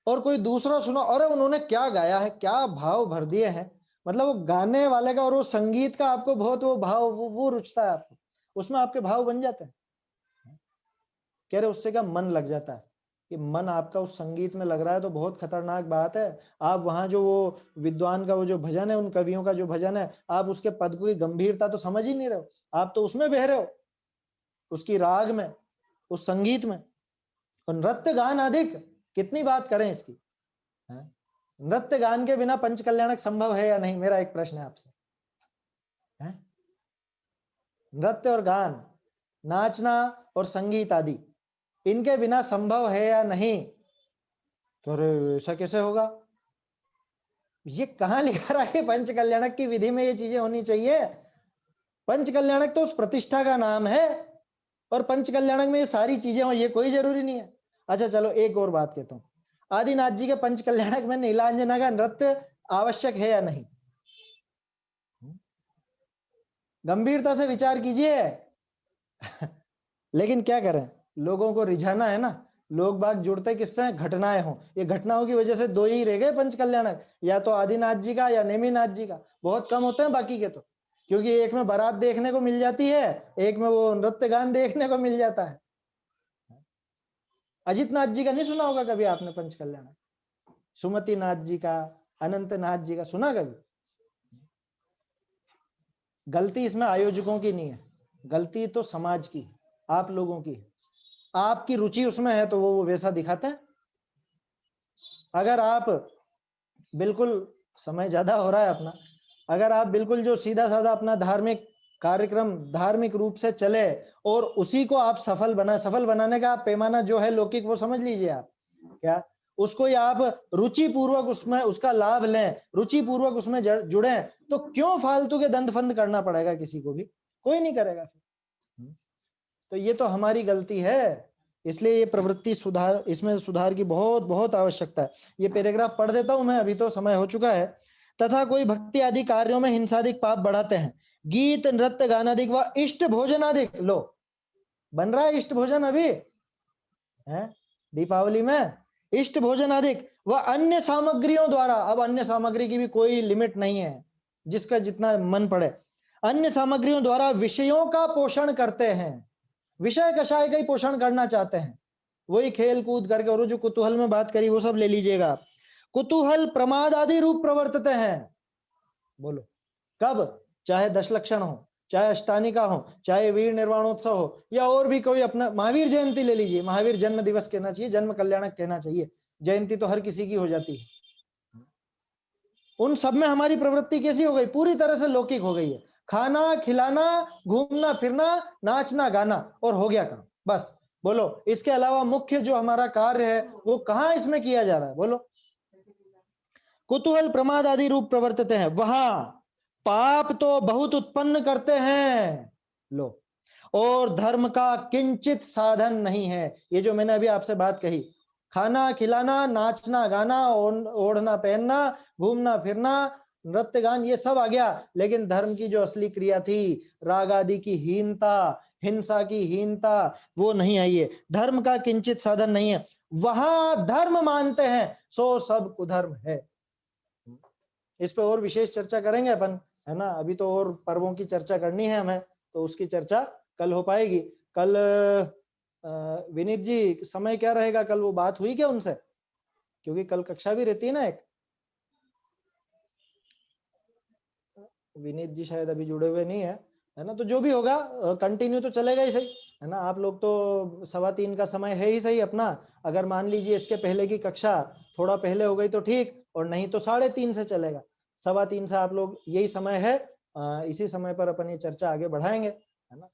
और कोई दूसरा सुना, अरे उन्होंने क्या गाया है, क्या भाव भर दिए हैं, मतलब वो गाने वाले का और वो संगीत का आपको बहुत वो भाव वो रुचता है आपको, उसमें आपके भाव बन जाते हैं। कह रहे उससे क्या मन लग जाता है, कि मन आपका उस संगीत में लग रहा है तो बहुत खतरनाक बात है। आप वहां जो वो विद्वान का वो जो भजन है, उन कवियों का जो भजन है, आप उसके पद की गंभीरता तो समझ ही नहीं रहे हो, आप तो उसमें बह रहे हो, उसकी राग में, उस संगीत में। और नृत्य गान अधिक, कितनी बात करें इसकी, है? नृत्य गान के बिना पंच कल्याणक संभव है या नहीं, मेरा एक प्रश्न है आपसे, है? नृत्य और गान, नाचना और संगीत आदि, इनके बिना संभव है या नहीं? तो अरे ऐसा कैसे होगा, ये कहां लिखा रहा है पंच कल्याणक की विधि में ये चीजें होनी चाहिए? पंच कल्याणक तो उस प्रतिष्ठा का नाम है, और पंच कल्याणक में ये सारी चीजें हो ये कोई जरूरी नहीं है। अच्छा चलो एक और बात कहता हूँ, आदिनाथ जी के पंच कल्याणक में नीलांजना का नृत्य आवश्यक है या नहीं? गंभीरता से विचार कीजिए। लेकिन क्या करें, लोगों को रिझाना है ना, लोग बाग जुड़ते किससे, घटनाएं हो, ये घटनाओं की वजह से दो ही रह गए पंच कल्याणक, या तो आदिनाथ जी का या नेमिनाथ जी का, बहुत कम होते हैं बाकी के तो, क्योंकि एक में बारात देखने को मिल जाती है, एक में वो नृत्य गान देखने को मिल जाता है। अजित नाथ जी का नहीं सुना होगा कभी आपने पंच कल्याणक, सुमति नाथ जी का, अनंत नाथ जी का सुना कभी? गलती इसमें आयोजकों की नहीं है, गलती तो समाज की, आप लोगों की। आपकी रुचि उसमें है तो वो वैसा दिखाते हैं। अगर आप बिल्कुल, समय ज्यादा हो रहा है अपना, अगर आप बिल्कुल जो सीधा साधा अपना धार्मिक कार्यक्रम धार्मिक रूप से चले और उसी को आप सफल बनाने का पैमाना जो है लौकिक, वो समझ लीजिए आप, क्या उसको या आप रुचि पूर्वक उसमें उसका लाभ लें, रुचि पूर्वक उसमें जुड़े, तो क्यों फालतू के दंड फंद करना पड़ेगा किसी को भी, कोई नहीं करेगा फिर। तो ये तो हमारी गलती है, इसलिए ये प्रवृत्ति सुधार, इसमें सुधार की बहुत बहुत आवश्यकता है। ये पैराग्राफ पढ़ देता हूं मैं, अभी तो समय हो चुका है। तथा कोई भक्ति आदि कार्यों में हिंसादिक पाप बढ़ाते हैं, गीत नृत्य गानादिक व इष्ट भोजनादिक, लो बन रहा है इष्ट भोजन अभी है दीपावली में, इष्ट भोजन अधिक व अन्य सामग्रियों द्वारा, अब अन्य सामग्री की भी कोई लिमिट नहीं है, जिसका जितना मन पड़े, अन्य सामग्रियों द्वारा विषयों का पोषण करते हैं, विषय कषाय का ही पोषण करना चाहते हैं, वही खेल कूद करके, और जो कुतूहल में बात करी वो सब ले लीजिएगा। कुतूहल प्रमाद आदि रूप प्रवर्तते हैं, बोलो कब, चाहे दशलक्षण हो, चाहे अष्टानिका हो, चाहे वीर निर्वाणोत्सव हो, या और भी कोई अपना महावीर जयंती ले लीजिए, महावीर जन्म दिवस कहना चाहिए, जन्म कल्याणक कहना चाहिए, जयंती तो हर किसी की हो जाती है, उन सब में हमारी प्रवृत्ति कैसी हो गई? पूरी तरह से लौकिक हो गई है। खाना, खिलाना, घूमना फिरना, नाचना गाना, और हो गया काम, बस। बोलो, इसके अलावा मुख्य जो हमारा कार्य है वो कहाँ इसमें किया जा रहा है? बोलो। कुतूहल प्रमाद आदि रूप प्रवर्तित हैं, वहां पाप तो बहुत उत्पन्न करते हैं। लो, और धर्म का किंचित साधन नहीं है। ये जो मैंने अभी आपसे बात कही, खाना खिलाना, नाचना गाना, ओढ़ना पहनना, घूमना फिरना, नृत्य गान, ये सब आ गया, लेकिन धर्म की जो असली क्रिया थी, राग आदि की हीनता, हिंसा की हीनता, वो नहीं आई है। धर्म का किंचित साधन नहीं है। वहां धर्म मानते हैं सो सब कुधर्म है। इस पे और विशेष चर्चा करेंगे अपन, है ना। अभी तो और पर्वों की चर्चा करनी है हमें, तो उसकी चर्चा कल हो पाएगी। कल विनीत जी, समय क्या रहेगा कल? वो बात हुई क्या उनसे? क्योंकि कल कक्षा भी रहती है ना एक। विनीत जी शायद अभी जुड़े हुए नहीं है ना। तो जो भी होगा कंटिन्यू तो चलेगा ही सही, है ना। आप लोग तो 3:15 का समय है ही सही अपना। अगर मान लीजिए इसके पहले की कक्षा थोड़ा पहले हो गई तो ठीक, और नहीं तो 3:30 से चलेगा। 3:15 से आप लोग, यही समय है, इसी समय पर अपन ये चर्चा आगे बढ़ाएंगे, है ना।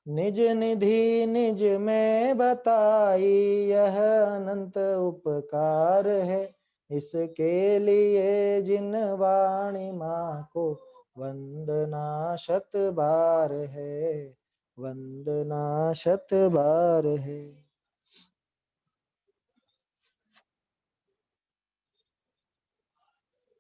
निज निधि निज में बताई, यह अनंत उपकार है। इसके लिए जिन वाणी माँ को वंदना शत बार है, वंदना शत बार है।